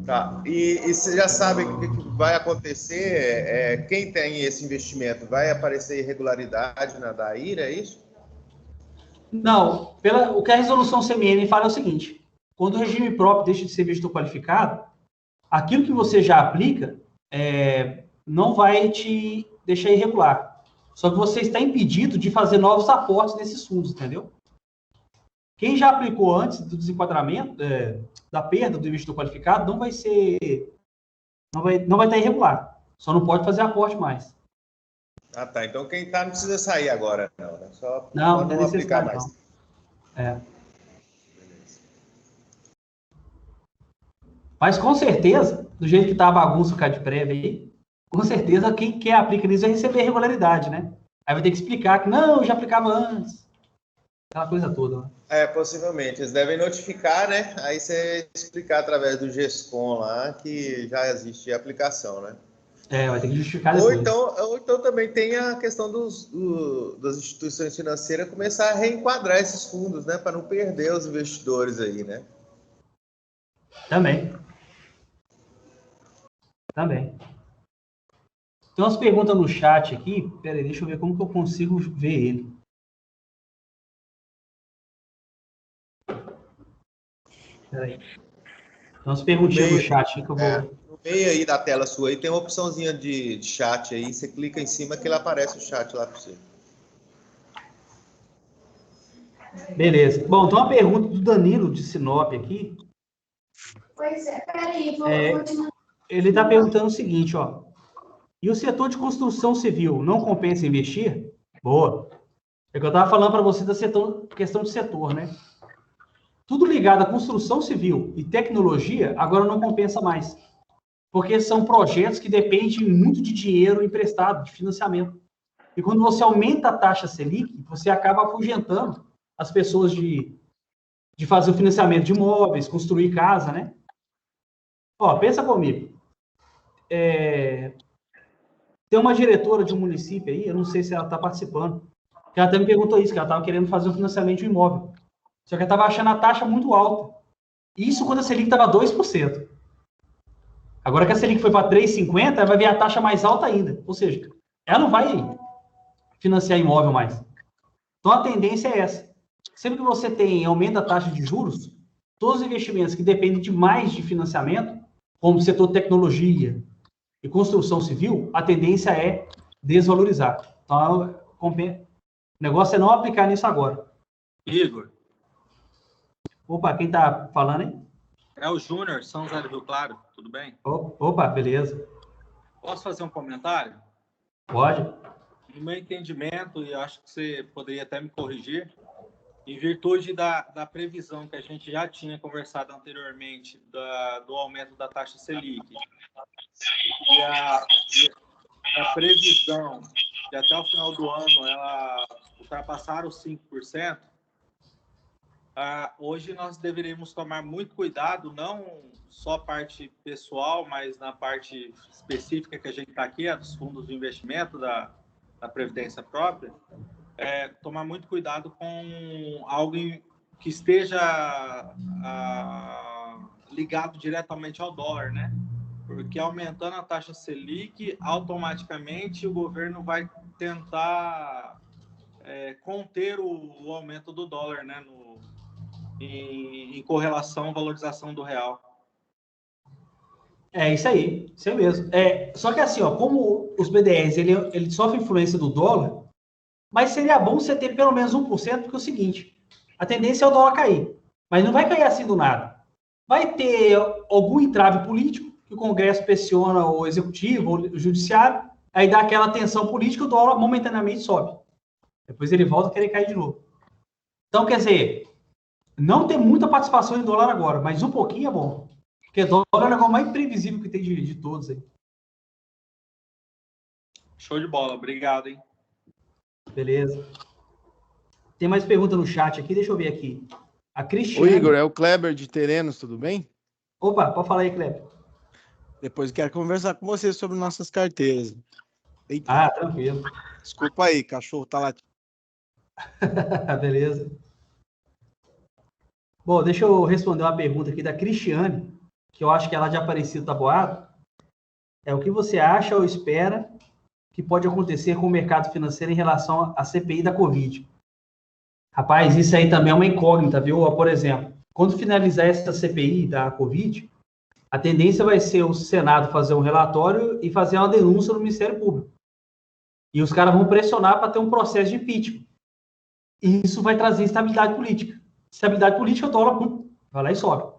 [SPEAKER 6] Tá. E você já sabe o que vai acontecer? Quem tem esse investimento, vai aparecer irregularidade na DAIR, é isso?
[SPEAKER 1] Não. O que a resolução CMN fala é o seguinte: quando o regime próprio deixa de ser investidor qualificado, aquilo que você já aplica não vai te deixar irregular. Só que você está impedido de fazer novos aportes nesses fundos, entendeu? Quem já aplicou antes do desenquadramento, da perda do investidor qualificado, não vai estar irregular. Só não pode fazer aporte mais.
[SPEAKER 6] Ah, tá. Então quem tá não precisa sair agora, não, né? Só
[SPEAKER 1] Não tem
[SPEAKER 6] aplicar
[SPEAKER 1] necessidade,
[SPEAKER 6] mais.
[SPEAKER 1] não. Mas com certeza, do jeito que tá a bagunça o CadPrev aí, com certeza quem quer aplicar nisso vai receber regularidade, né? Aí vai ter que explicar que não, eu já aplicava antes. Aquela coisa toda. Né?
[SPEAKER 6] Possivelmente. Eles devem notificar, né? Aí você explicar através do GESCOM lá que já existe a aplicação, né?
[SPEAKER 1] Vai ter que justificar
[SPEAKER 6] Ou
[SPEAKER 1] depois.
[SPEAKER 6] ou então também tem a questão das instituições financeiras começar a reenquadrar esses fundos, né? Para não perder os investidores aí, né?
[SPEAKER 1] Também. Tem umas perguntas no chat aqui. Peraí, deixa eu ver como que eu consigo ver ele. Peraí. Tem umas perguntinhas no chat aqui que eu vou...
[SPEAKER 6] No meio aí da tela sua aí tem uma opçãozinha de chat aí. Você clica em cima que ele aparece o chat lá para você.
[SPEAKER 1] Beleza. Bom, tem uma pergunta do Danilo de Sinop aqui.
[SPEAKER 9] Pois é, peraí, vou te mandar. Ele
[SPEAKER 1] está perguntando o seguinte, ó. E o setor de construção civil não compensa investir? Boa. É que eu estava falando para você da questão de setor, né? Tudo ligado à construção civil e tecnologia, agora não compensa mais. Porque são projetos que dependem muito de dinheiro emprestado, de financiamento. E quando você aumenta a taxa Selic, você acaba afugentando as pessoas de fazer o financiamento de imóveis, construir casa, né? Ó, pensa comigo. Tem uma diretora de um município aí, eu não sei se ela está participando, que ela até me perguntou isso, que ela estava querendo fazer um financiamento de um imóvel. Só que ela estava achando a taxa muito alta. Isso quando a Selic estava 2%. Agora que a Selic foi para 3,50, ela vai ver a taxa mais alta ainda. Ou seja, ela não vai financiar imóvel mais. Então a tendência é essa. Sempre que você aumenta a taxa de juros, todos os investimentos que dependem de mais de financiamento, como o setor tecnologia e construção civil, a tendência é desvalorizar. Então, o negócio é não aplicar nisso agora.
[SPEAKER 10] Igor.
[SPEAKER 1] Opa, quem está falando, hein?
[SPEAKER 10] É o Júnior, São José do Rio Claro, tudo bem?
[SPEAKER 1] Opa, beleza.
[SPEAKER 10] Posso fazer um comentário?
[SPEAKER 1] Pode.
[SPEAKER 10] No meu entendimento, e acho que você poderia até me corrigir, em virtude da previsão que a gente já tinha conversado anteriormente do aumento da taxa Selic e a previsão de até o final do ano ela ultrapassar os 5%, hoje nós deveríamos tomar muito cuidado, não só a parte pessoal, mas na parte específica que a gente está aqui, dos fundos de investimento da Previdência própria, tomar muito cuidado com algo que esteja ligado diretamente ao dólar, né? Porque aumentando a taxa Selic, automaticamente o governo vai tentar conter o aumento do dólar, né? Em correlação à valorização do real.
[SPEAKER 1] É isso aí mesmo. Só que assim, ó, como os BDRs ele sofre influência do dólar, mas seria bom você ter pelo menos 1%, porque é o seguinte, a tendência é o dólar cair, mas não vai cair assim do nada. Vai ter algum entrave político, que o Congresso pressiona o Executivo, o Judiciário, aí dá aquela tensão política, o dólar momentaneamente sobe. Depois ele volta a querer cair de novo. Então, quer dizer, não tem muita participação em dólar agora, mas um pouquinho é bom. Porque dólar é o negócio mais imprevisível que tem de todos aí.
[SPEAKER 10] Show de bola, obrigado, hein?
[SPEAKER 1] Beleza. Tem mais pergunta no chat aqui, deixa eu ver aqui. A
[SPEAKER 5] Ô
[SPEAKER 1] Cristiane...
[SPEAKER 5] Igor, é o Kleber de Terenos, tudo bem?
[SPEAKER 1] Opa, pode falar aí, Kleber.
[SPEAKER 5] Depois quero conversar com você sobre nossas carteiras. Eita.
[SPEAKER 1] Ah, tranquilo.
[SPEAKER 5] Desculpa aí, cachorro tá latindo.
[SPEAKER 1] Beleza. Bom, deixa eu responder uma pergunta aqui da Cristiane, que eu acho que ela já Aparecido Taboado. O que você acha ou espera que pode acontecer com o mercado financeiro em relação à CPI da Covid? Rapaz, isso aí também é uma incógnita, viu? Por exemplo, quando finalizar essa CPI da Covid, a tendência vai ser o Senado fazer um relatório e fazer uma denúncia no Ministério Público. E os caras vão pressionar para ter um processo de impeachment. E isso vai trazer estabilidade política. Estabilidade política, o dólar vai lá e sobe.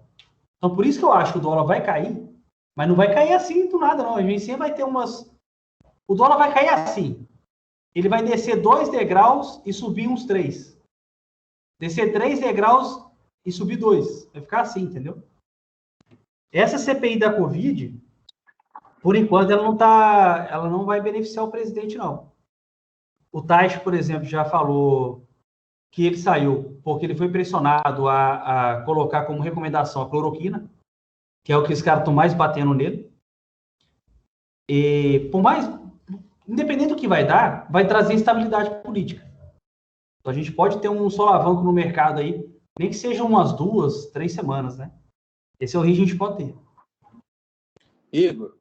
[SPEAKER 1] Então, por isso que eu acho que o dólar vai cair, mas não vai cair assim do nada, não. A gente sempre vai ter umas... O dólar vai cair assim. Ele vai descer 2 degraus e subir uns 3. Descer 3 degraus e subir 2. Vai ficar assim, entendeu? Essa CPI da Covid, por enquanto, ela não vai beneficiar o presidente, não. O Taish, por exemplo, já falou que ele saiu porque ele foi pressionado a colocar como recomendação a cloroquina, que é o que os caras estão mais batendo nele. E, por mais... Independente do que vai dar, vai trazer estabilidade política. Então, a gente pode ter um solavanco no mercado aí, nem que sejam umas 2, 3 semanas, né? Esse é o risco que a gente pode ter.
[SPEAKER 10] Igor.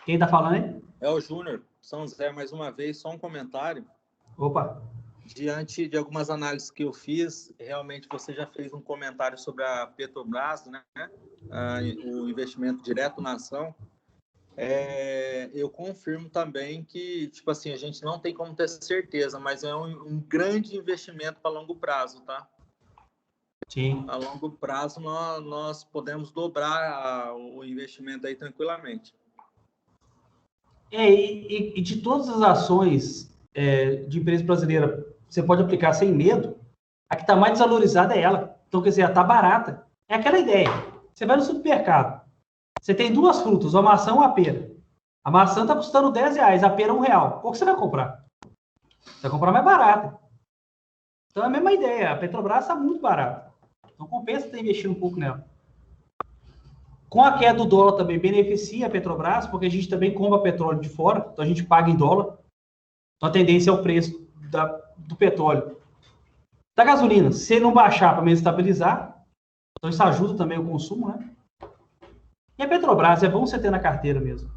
[SPEAKER 1] Quem tá falando aí?
[SPEAKER 10] É o Júnior. São José, mais uma vez, só um comentário.
[SPEAKER 1] Opa.
[SPEAKER 10] Diante de algumas análises que eu fiz, realmente você já fez um comentário sobre a Petrobras, né? O investimento direto na ação. Eu confirmo também que, tipo assim, a gente não tem como ter certeza, mas é um grande investimento para longo prazo, tá?
[SPEAKER 1] Sim.
[SPEAKER 10] A longo prazo, nós podemos dobrar o investimento aí tranquilamente.
[SPEAKER 1] E de todas as ações de empresa brasileira, você pode aplicar sem medo, a que está mais desvalorizada é ela. Então, quer dizer, ela está barata. É aquela ideia. Você vai no supermercado, você tem 2 frutas, uma maçã e uma pera. A maçã está custando R$10, a pera R$1. Qual que você vai comprar? Você vai comprar mais barata. Então, é a mesma ideia. A Petrobras está muito barata. Então, compensa ter investido um pouco nela. Com a queda do dólar também beneficia a Petrobras, porque a gente também compra petróleo de fora, então a gente paga em dólar. Então, a tendência é o preço do petróleo. Da gasolina, se não baixar para menos estabilizar, então isso ajuda também o consumo, né? E a Petrobras, é bom você ter na carteira mesmo.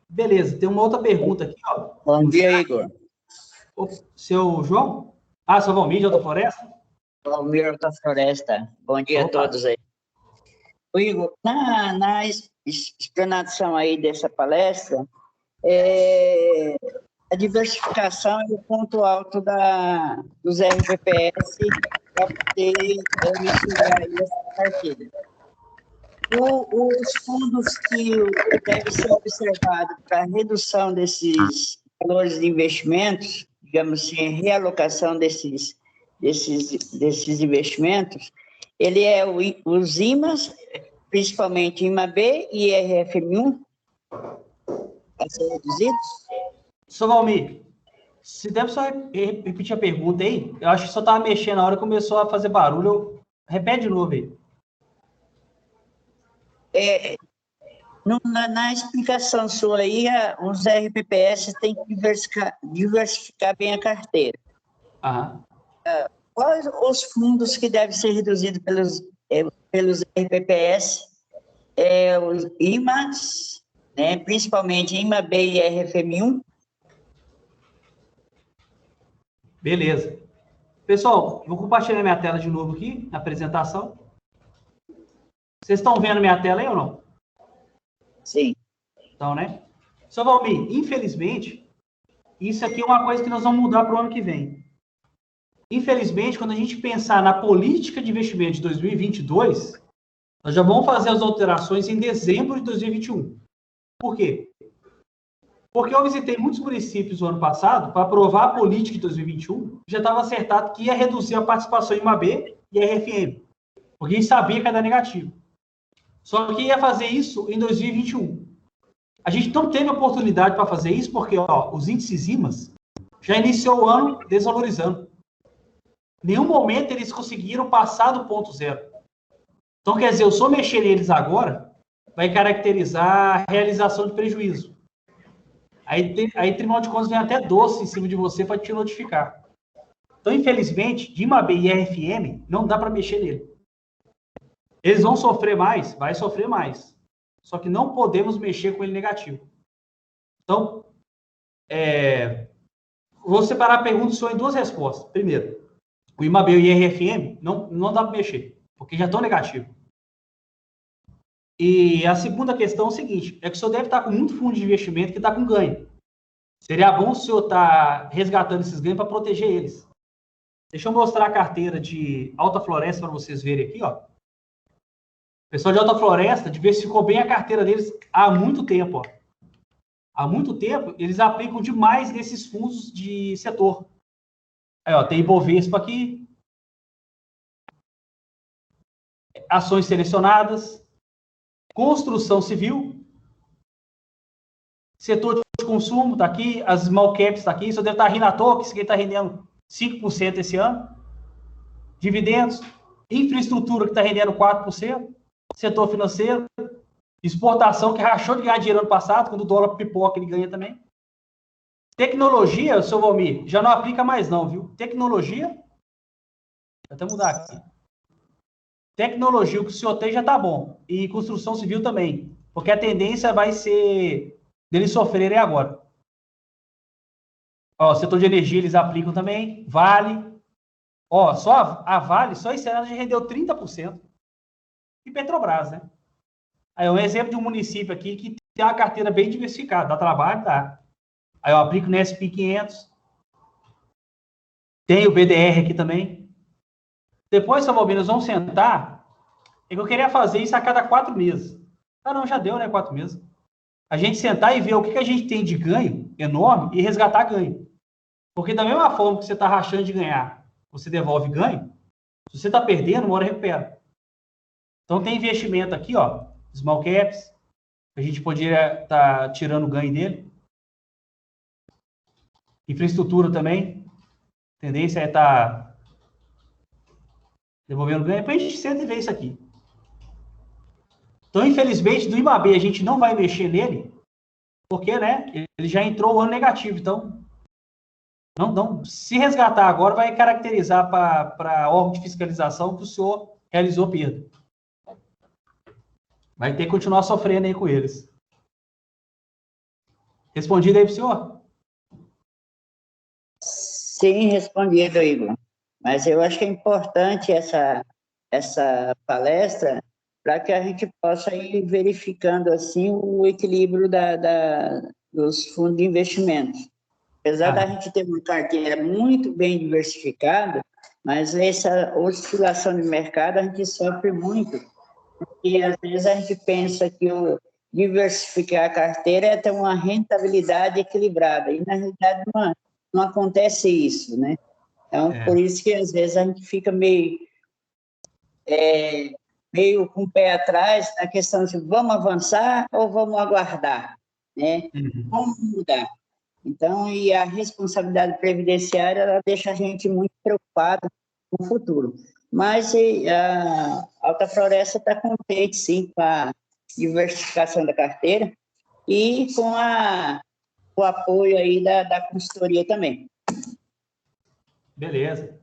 [SPEAKER 1] Beleza, tem uma outra pergunta aqui, ó.
[SPEAKER 11] Bom dia, Igor.
[SPEAKER 1] Seu João? Seu Valmir de Alta Floresta?
[SPEAKER 11] Valmir Alta Floresta. Bom dia a todos aí. O Igor, na explanação aí dessa palestra, a diversificação é o ponto alto dos RPPS para poder mitigar essa carteira. Os fundos que devem ser observados para a redução desses valores de investimentos, digamos assim, realocação desses investimentos, ele é os IMAs, principalmente IMA-B e IRFM1, a ser reduzidos?
[SPEAKER 1] Sr. Valmir, se deve só repetir a pergunta aí, eu acho que só estava mexendo na hora que começou a fazer barulho. Repete de novo aí.
[SPEAKER 11] Na explicação sua aí, os RPPS têm que diversificar bem a carteira.
[SPEAKER 1] Aham.
[SPEAKER 11] Quais os fundos que devem ser reduzidos pelos RPPS? Os IMAs, né, principalmente IMA-B e RFM1.
[SPEAKER 1] Beleza. Pessoal, vou compartilhar minha tela de novo aqui, na apresentação. Vocês estão vendo minha tela aí ou não?
[SPEAKER 11] Sim.
[SPEAKER 1] Então, né? Sr. Valmir, infelizmente, isso aqui é uma coisa que nós vamos mudar para o ano que vem. Infelizmente, quando a gente pensar na política de investimento de 2022, nós já vamos fazer as alterações em dezembro de 2021. Por quê? Porque eu visitei muitos municípios no ano passado para aprovar a política de 2021, já estava acertado que ia reduzir a participação em IMA-B e RFM, porque a gente sabia que ia dar negativo. Só que ia fazer isso em 2021. A gente não teve oportunidade para fazer isso porque os índices IMAs já iniciou o ano desvalorizando. Em nenhum momento eles conseguiram passar do ponto zero. Então, quer dizer, eu só mexer neles agora vai caracterizar a realização de prejuízo. Aí Tribunal de Contas vem até doce em cima de você para te notificar. Então, infelizmente, de IMA-B e RFM, não dá para mexer nele. Eles vão sofrer mais? Vai sofrer mais. Só que não podemos mexer com ele negativo. Então, vou separar a pergunta só em duas respostas. Primeiro, o IMA-B e o RFM não dá para mexer, porque já estão negativos. E a segunda questão é o seguinte, é que o senhor deve estar com muito fundo de investimento que está com ganho. Seria bom o senhor estar resgatando esses ganhos para proteger eles. Deixa eu mostrar a carteira de Alta Floresta para vocês verem aqui, ó. O pessoal de Alta Floresta diversificou bem a carteira deles há muito tempo, ó. Há muito tempo, eles aplicam demais nesses fundos de setor. Aí, ó, tem Ibovespa aqui. Ações selecionadas. Construção civil, setor de consumo está aqui, as small caps está aqui, isso deve estar rindo à toa, que isso aqui está rendendo 5% esse ano. Dividendos, infraestrutura que está rendendo 4%, setor financeiro, exportação que rachou de ganhar dinheiro ano passado, quando o dólar pipoca ele ganha também. Tecnologia, seu Valmir, já não aplica mais não, viu? Tecnologia, vou até mudar aqui. Tecnologia, o que o senhor tem já está bom. E construção civil também. Porque a tendência vai ser deles sofrerem agora. Ó, setor de energia eles aplicam também. Vale. Ó, só a Vale, só esse ano já rendeu 30%. E Petrobras, né? Aí um exemplo de um município aqui que tem uma carteira bem diversificada. Dá trabalho, dá. Aí eu aplico no SP 500. Tem o BDR aqui também. Depois, São Valmir, nós vamos sentar. É que eu queria fazer isso a cada 4 meses. Ah, não, já deu, né? 4 meses. A gente sentar e ver o que a gente tem de ganho enorme e resgatar ganho. Porque da mesma forma que você está rachando de ganhar, você devolve ganho. Se você está perdendo, uma hora recupera. Então tem investimento aqui, ó. Small caps. A gente poderia estar tirando o ganho dele. Infraestrutura também. A tendência é estar devolvendo ganho. Depois a gente senta e vê isso aqui. Então, infelizmente, do IMA-B a gente não vai mexer nele, porque, né, ele já entrou o ano negativo. Então, não, se resgatar agora, vai caracterizar para órgão de fiscalização que o senhor realizou perda. Vai ter que continuar sofrendo aí com eles. Respondido aí para o senhor?
[SPEAKER 11] Sim, respondido, Igor. Mas eu acho que é importante essa palestra para que a gente possa ir verificando assim o equilíbrio dos fundos de investimento. Apesar da gente ter uma carteira muito bem diversificada, mas essa oscilação de mercado a gente sofre muito, porque às vezes a gente pensa que o diversificar a carteira é ter uma rentabilidade equilibrada, e na realidade não acontece isso, né? Então, por isso que às vezes a gente fica meio com o pé atrás na questão de vamos avançar ou vamos aguardar, né? Vamos mudar. Então, e a responsabilidade previdenciária, ela deixa a gente muito preocupado com o futuro. Mas a Alta Floresta está contente, sim, com a diversificação da carteira e com o apoio aí da consultoria também.
[SPEAKER 1] Beleza.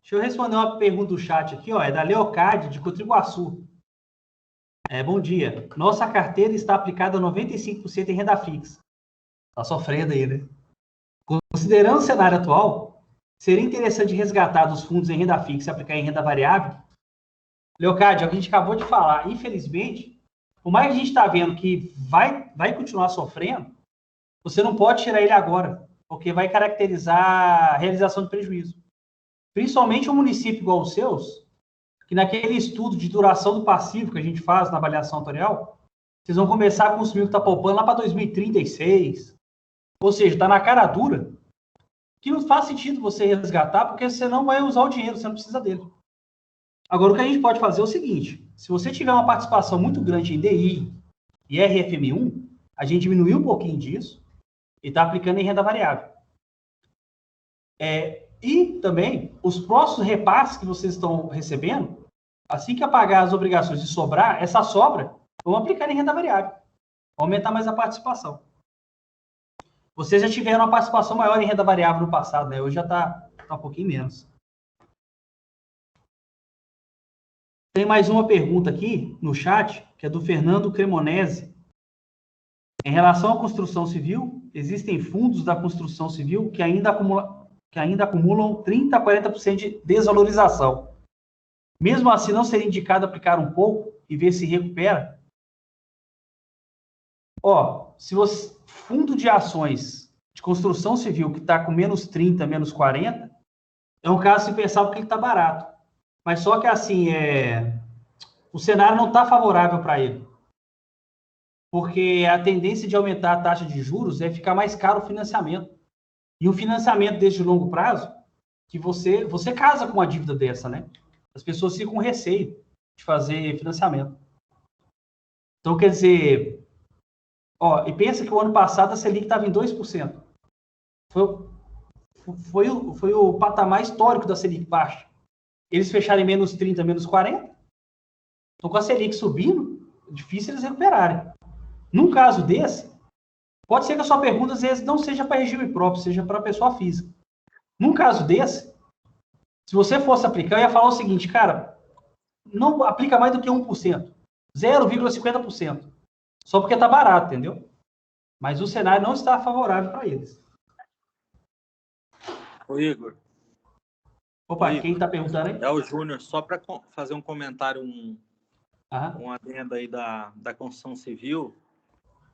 [SPEAKER 1] Deixa eu responder uma pergunta do chat aqui, ó, é da Leocádia, de Cotriguaçu. Bom dia. Nossa carteira está aplicada 95% em renda fixa. Está sofrendo aí, né? Considerando o cenário atual, seria interessante resgatar dos fundos em renda fixa e aplicar em renda variável? Leocádia, o que a gente acabou de falar, infelizmente, por mais que a gente está vendo que vai continuar sofrendo, você não pode tirar ele agora, porque vai caracterizar a realização de prejuízo. Principalmente um município igual os seus, que naquele estudo de duração do passivo que a gente faz na avaliação atuarial, vocês vão começar a consumir o que está poupando lá para 2036. Ou seja, está na cara dura, que não faz sentido você resgatar, porque você não vai usar o dinheiro, você não precisa dele. Agora, o que a gente pode fazer é o seguinte, se você tiver uma participação muito grande em DI e RFM1, a gente diminuiu um pouquinho disso e está aplicando em renda variável. E também, os próximos repasses que vocês estão recebendo, assim que apagar as obrigações de sobrar, essa sobra, vamos aplicar em renda variável. Aumentar mais a participação. Vocês já tiveram uma participação maior em renda variável no passado, né? Hoje já está um pouquinho menos. Tem mais uma pergunta aqui no chat, que é do Fernando Cremonese. Em relação à construção civil, existem fundos da construção civil que ainda acumulam 30% a 40% de desvalorização. Mesmo assim, não seria indicado aplicar um pouco e ver se recupera? Se você... Fundo de ações de construção civil que está com menos 30, menos 40, é um caso de pensar porque ele está barato. Mas só que, assim, o cenário não está favorável para ele. Porque a tendência de aumentar a taxa de juros é ficar mais caro o financiamento. E um financiamento desse de longo prazo, que você casa com uma dívida dessa, né? As pessoas ficam com receio de fazer financiamento. Então, quer dizer... e pensa que o ano passado a Selic estava em 2%. Foi o patamar histórico da Selic baixa. Eles fecharam em menos 30, menos 40. Então, com a Selic subindo, é difícil eles recuperarem. Num caso desse, pode ser que a sua pergunta, às vezes, não seja para regime próprio, seja para pessoa física. Num caso desse, se você fosse aplicar, eu ia falar o seguinte, cara, não aplica mais do que 1%. 0,50%. Só porque está barato, entendeu? Mas o cenário não está favorável para eles.
[SPEAKER 10] Ô, Igor.
[SPEAKER 1] Opa, quem está perguntando aí?
[SPEAKER 10] É o Júnior. Só para fazer um comentário, uma adenda aí da construção civil,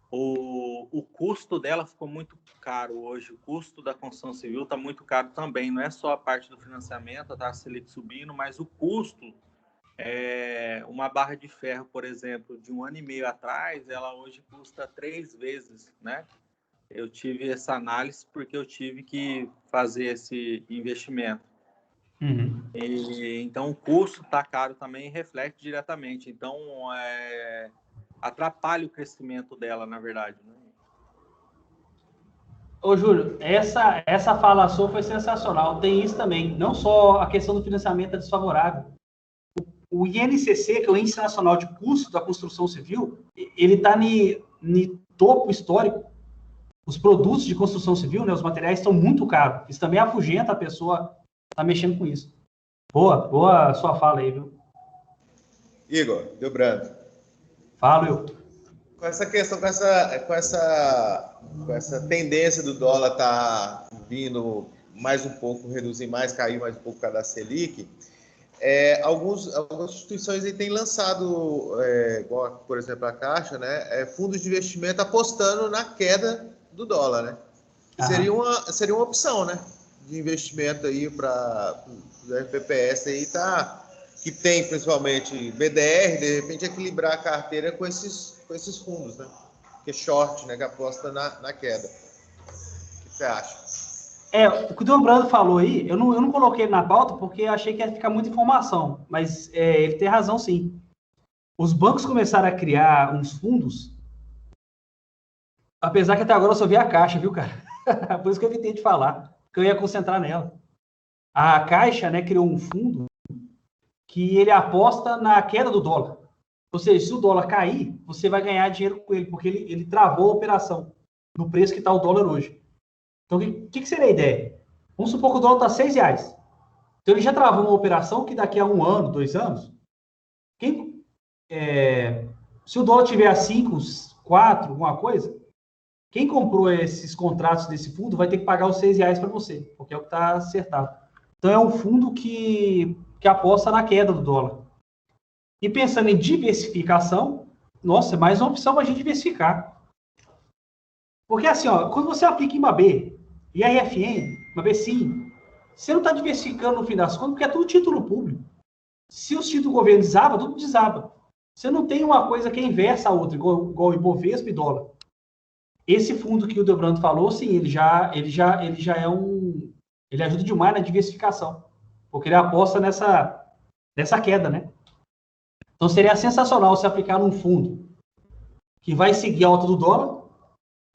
[SPEAKER 10] o custo dela ficou muito caro hoje. O custo da construção civil está muito caro também. Não é só a parte do financiamento, a taxa Selic subindo, mas o custo... uma barra de ferro, por exemplo, de 1 ano e meio atrás, ela hoje custa 3 vezes, né? Eu tive essa análise porque eu tive que fazer esse investimento. Então, o custo está caro também e reflete diretamente. Então, atrapalha o crescimento dela, na verdade, né?
[SPEAKER 1] Ô, Júlio, essa fala sua foi sensacional. Tem isso também. Não só a questão do financiamento é desfavorável. O INCC, que é o Índice Nacional de Custo da Construção Civil, ele está no topo histórico. Os produtos de construção civil, né, os materiais, estão muito caros. Isso também afugenta a pessoa tá mexendo com isso. Boa sua fala aí, viu?
[SPEAKER 6] Igor, Delbrando.
[SPEAKER 1] Fala, eu.
[SPEAKER 6] Com essa questão, com essa tendência do dólar tá vindo mais um pouco, reduzir mais, cair mais um pouco por causa da Selic, algumas instituições aí têm lançado, igual, por exemplo, a Caixa, né, fundos de investimento apostando na queda do dólar, né? Seria uma opção, né, de investimento aí para os FPPS aí, que tem principalmente BDR, de repente equilibrar a carteira com esses fundos, né? Que é short, né, que aposta na queda. O que você acha?
[SPEAKER 1] O que o Delbrando falou aí, eu não coloquei ele na pauta porque achei que ia ficar muita informação, mas ele tem razão, sim. Os bancos começaram a criar uns fundos, apesar que até agora eu só vi a Caixa, viu, cara? Por isso que eu evitei de falar, que eu ia concentrar nela. A Caixa, né, criou um fundo que ele aposta na queda do dólar. Ou seja, se o dólar cair, você vai ganhar dinheiro com ele, porque ele travou a operação no preço que está o dólar hoje. Então, o que seria a ideia? Vamos supor que o dólar está R$6. Então, ele já travou uma operação que daqui a 1 ano, 2 anos, se o dólar tiver a 5, 4, alguma coisa, quem comprou esses contratos desse fundo vai ter que pagar os R$6 para você, porque é o que está acertado. Então, é um fundo que aposta na queda do dólar. E pensando em diversificação, nossa, é mais uma opção para a gente diversificar. Porque assim, ó, quando você aplica IMAB, IRFN, IMAB-SIM, você não está diversificando no fim das contas, porque é tudo título público. Se os títulos do governo desaba, tudo desaba. Você não tem uma coisa que é inversa a outra, igual o Ibovespa e dólar. Esse fundo que o Delbrando falou, sim, ele já é um... Ele ajuda demais na diversificação, porque ele aposta nessa queda, né? Então, seria sensacional se aplicar num fundo que vai seguir a alta do dólar,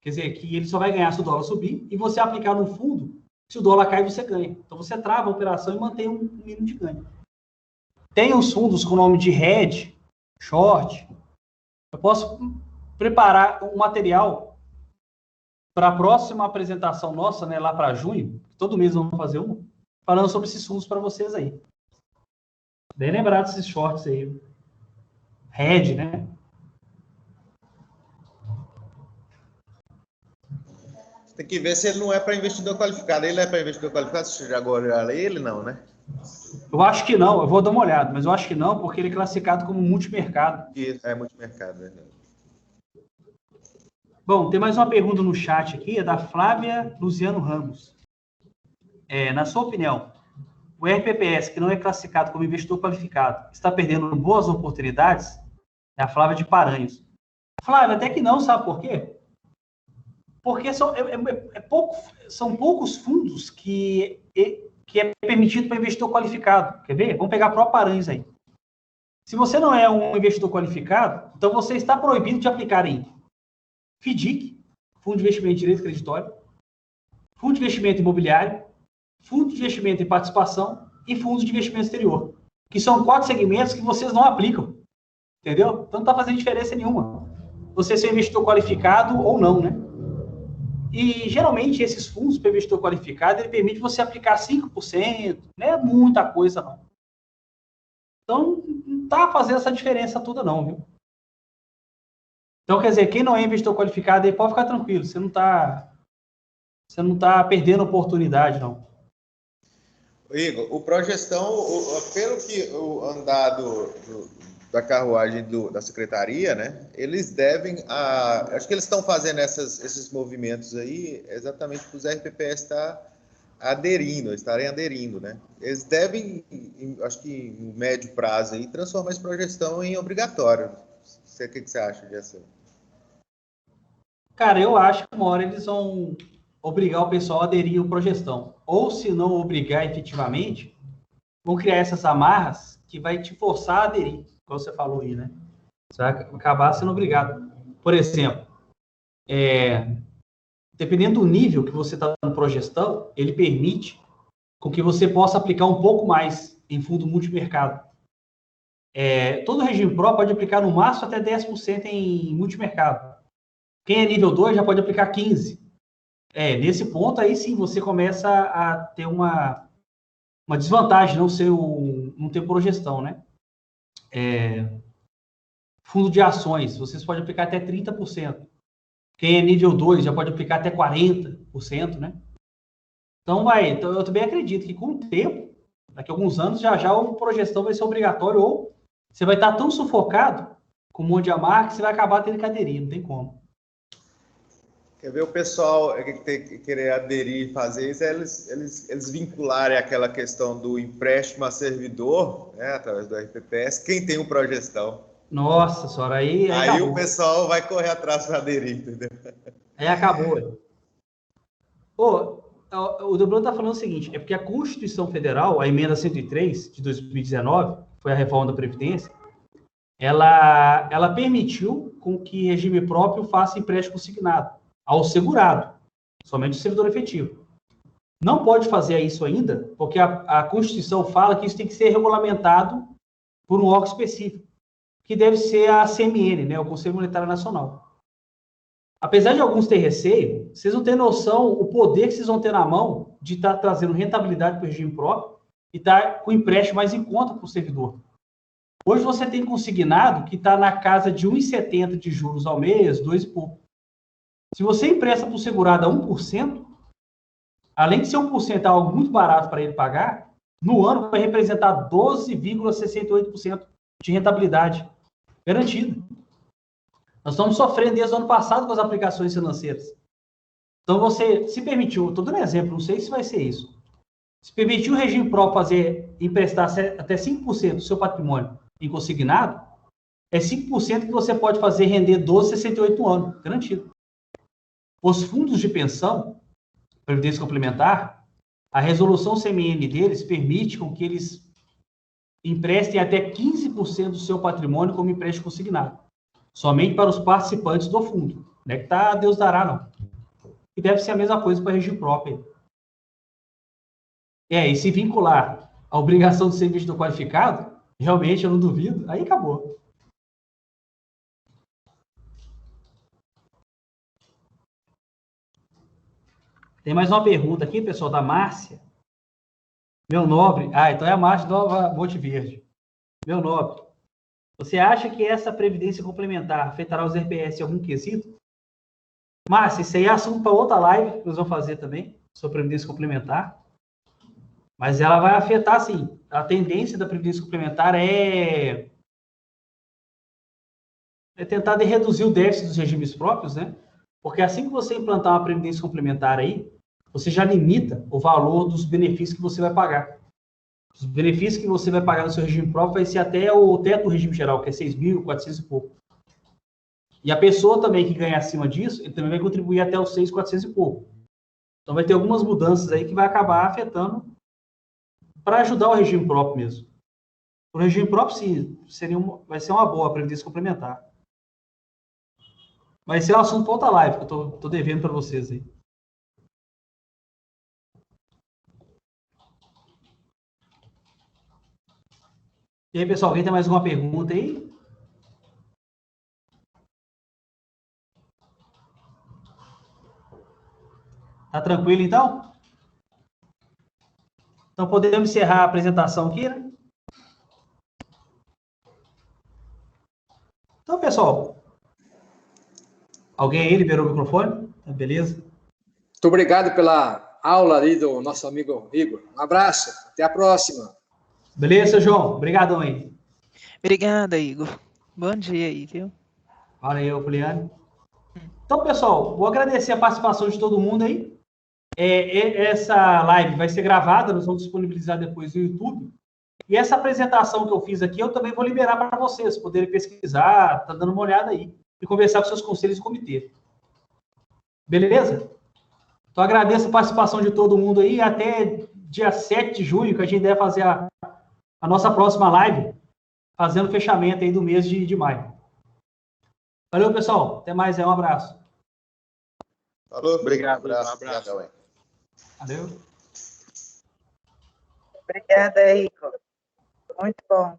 [SPEAKER 1] quer dizer, que ele só vai ganhar se o dólar subir, e você aplicar num fundo, se o dólar cai, você ganha. Então, você trava a operação e mantém um mínimo de ganho. Tem os fundos com o nome de hedge, short. Eu posso preparar um material para a próxima apresentação nossa, né, lá para junho, todo mês vamos fazer uma, falando sobre esses fundos para vocês aí. Bem lembrado desses shorts aí. Hedge, né?
[SPEAKER 6] Tem que ver se ele não é para investidor qualificado. Ele é para investidor qualificado? Você já agora ele não, né?
[SPEAKER 1] Eu acho que não. Eu vou dar uma olhada, mas eu acho que não, porque ele é classificado como multimercado.
[SPEAKER 6] Isso, é multimercado, verdade.
[SPEAKER 1] Bom, tem mais uma pergunta no chat aqui, é da Flávia Luciano Ramos. Na sua opinião, o RPPS, que não é classificado como investidor qualificado, está perdendo boas oportunidades? É a Flávia de Paranhos. Flávia, até que não, sabe por quê? Porque são poucos fundos que é permitido para investidor qualificado. Quer ver? Vamos pegar a própria Paranhos aí. Se você não é um investidor qualificado, então você está proibido de aplicar em FDIC, Fundo de Investimento em Direito Creditório, Fundo de Investimento Imobiliário, Fundo de Investimento em Participação e Fundo de Investimento Exterior, que são 4 segmentos que vocês não aplicam, entendeu? Então não está fazendo diferença nenhuma você ser investidor qualificado ou não, né? E geralmente esses fundos para investidor qualificado, ele permite você aplicar 5%, não é muita coisa não. Então não está fazendo essa diferença toda não, viu? Então, quer dizer, quem não é investidor qualificado, aí pode ficar tranquilo, você não está perdendo oportunidade, não.
[SPEAKER 6] Igor, o Progestão, pelo que o andado da carruagem da Secretaria, né, eles devem, acho que eles estão fazendo esses movimentos aí exatamente para os RPPS estarem aderindo, né? Eles devem, acho que no médio prazo aí, transformar esse Progestão em obrigatório. O que você acha disso?
[SPEAKER 1] Cara, eu acho que uma hora eles vão obrigar o pessoal a aderir ao Progestão. Ou, se não obrigar efetivamente, vão criar essas amarras que vai te forçar a aderir, como você falou aí, né? Você vai acabar sendo obrigado. Por exemplo, dependendo do nível que você está no Progestão, ele permite com que você possa aplicar um pouco mais em fundo multimercado. Todo regime Pro pode aplicar no máximo até 10% em multimercado. Quem é nível 2 já pode aplicar 15%. Nesse ponto aí sim você começa a ter uma desvantagem, não ter Progestão, né? Fundo de ações, vocês podem aplicar até 30%. Quem é nível 2 já pode aplicar até 40%, né? Então eu também acredito que com o tempo, daqui a alguns anos, já o Progestão vai ser obrigatório, ou você vai estar tão sufocado com um monte de amarra que você vai acabar tendo que aderir, não tem como.
[SPEAKER 6] Quer ver o pessoal querer aderir e fazer isso, eles vincularem aquela questão do empréstimo a servidor, né, através do RPPS, quem tem um Progestão.
[SPEAKER 1] Nossa senhora, aí
[SPEAKER 6] o pessoal vai correr atrás para aderir, entendeu?
[SPEAKER 1] Aí acabou. O Delbrando está falando o seguinte, é porque a Constituição Federal, a emenda 103 de 2019, foi a reforma da Previdência, ela permitiu com que regime próprio faça empréstimo consignado ao segurado, somente o servidor efetivo. Não pode fazer isso ainda, porque a Constituição fala que isso tem que ser regulamentado por um órgão específico. que deve ser a CMN, né, o Conselho Monetário Nacional. Apesar de alguns ter receio, vocês não têm noção o poder que vocês vão ter na mão de estar trazendo rentabilidade para o regime próprio e estar com empréstimo mais em conta para o servidor. Hoje você tem consignado que está na casa de 1,70 de juros ao mês, 2 e pouco. Se você empresta para o segurado a 1%, além de ser 1% algo muito barato para ele pagar, no ano vai representar 12,68% de rentabilidade garantida. Nós estamos sofrendo desde o ano passado com as aplicações financeiras. Então, você se permitiu, estou dando um exemplo, não sei se vai ser isso, se permitiu o regime próprio emprestar até 5% do seu patrimônio em consignado, é 5% que você pode fazer render 12,68 no ano, garantido. Os fundos de pensão, previdência complementar, a resolução CMN deles permite com que eles emprestem até 15% do seu patrimônio como empréstimo consignado. Somente para os participantes do fundo. Não é que tá Deus dará, não. E deve ser a mesma coisa para a regime próprio. E se vincular a obrigação de ser investidor qualificado, realmente eu não duvido, aí acabou. Tem mais uma pergunta aqui, pessoal, da Márcia. Meu nobre, então é a Márcia Nova Monte Verde. Meu nobre, você acha que essa previdência complementar afetará os RPS em algum quesito? Márcia, isso aí é assunto para outra live que nós vamos fazer também, sobre previdência complementar. Mas ela vai afetar, sim. A tendência da previdência complementar é tentar reduzir o déficit dos regimes próprios, né? Porque assim que você implantar uma previdência complementar aí, você já limita o valor dos benefícios que você vai pagar. Os benefícios que você vai pagar no seu regime próprio vai ser até o teto do regime geral, que é 6.400 e pouco. E a pessoa também que ganha acima disso, ele também vai contribuir até os 6.400 e pouco. Então vai ter algumas mudanças aí que vai acabar afetando para ajudar o regime próprio mesmo. O regime próprio, sim, vai ser uma boa a previdência complementar. Vai ser um assunto para outra live, que eu tô devendo para vocês aí. E aí, pessoal, alguém tem mais alguma pergunta aí? Tá tranquilo, então? Então, podemos encerrar a apresentação aqui, né? Então, pessoal, alguém aí liberou o microfone? Beleza?
[SPEAKER 3] Muito obrigado pela aula ali do nosso amigo Igor. Um abraço, até a próxima.
[SPEAKER 1] Beleza, João? Obrigadão aí.
[SPEAKER 8] Obrigada, Igor. Bom dia aí, viu?
[SPEAKER 1] Valeu, Poliane. Então, pessoal, vou agradecer a participação de todo mundo aí. Essa live vai ser gravada, nós vamos disponibilizar depois no YouTube. E essa apresentação que eu fiz aqui, eu também vou liberar para vocês poderem pesquisar, tá dando uma olhada aí e conversar com seus conselhos de comitê. Beleza? Então, agradeço a participação de todo mundo aí. Até dia 7 de junho, que a gente deve fazer a nossa próxima live, fazendo o fechamento aí do mês de maio. Valeu, pessoal. Até mais aí. Um abraço.
[SPEAKER 6] Falou.
[SPEAKER 5] Obrigado.
[SPEAKER 6] Um abraço.
[SPEAKER 1] Valeu.
[SPEAKER 8] Obrigada, Igor. Muito bom.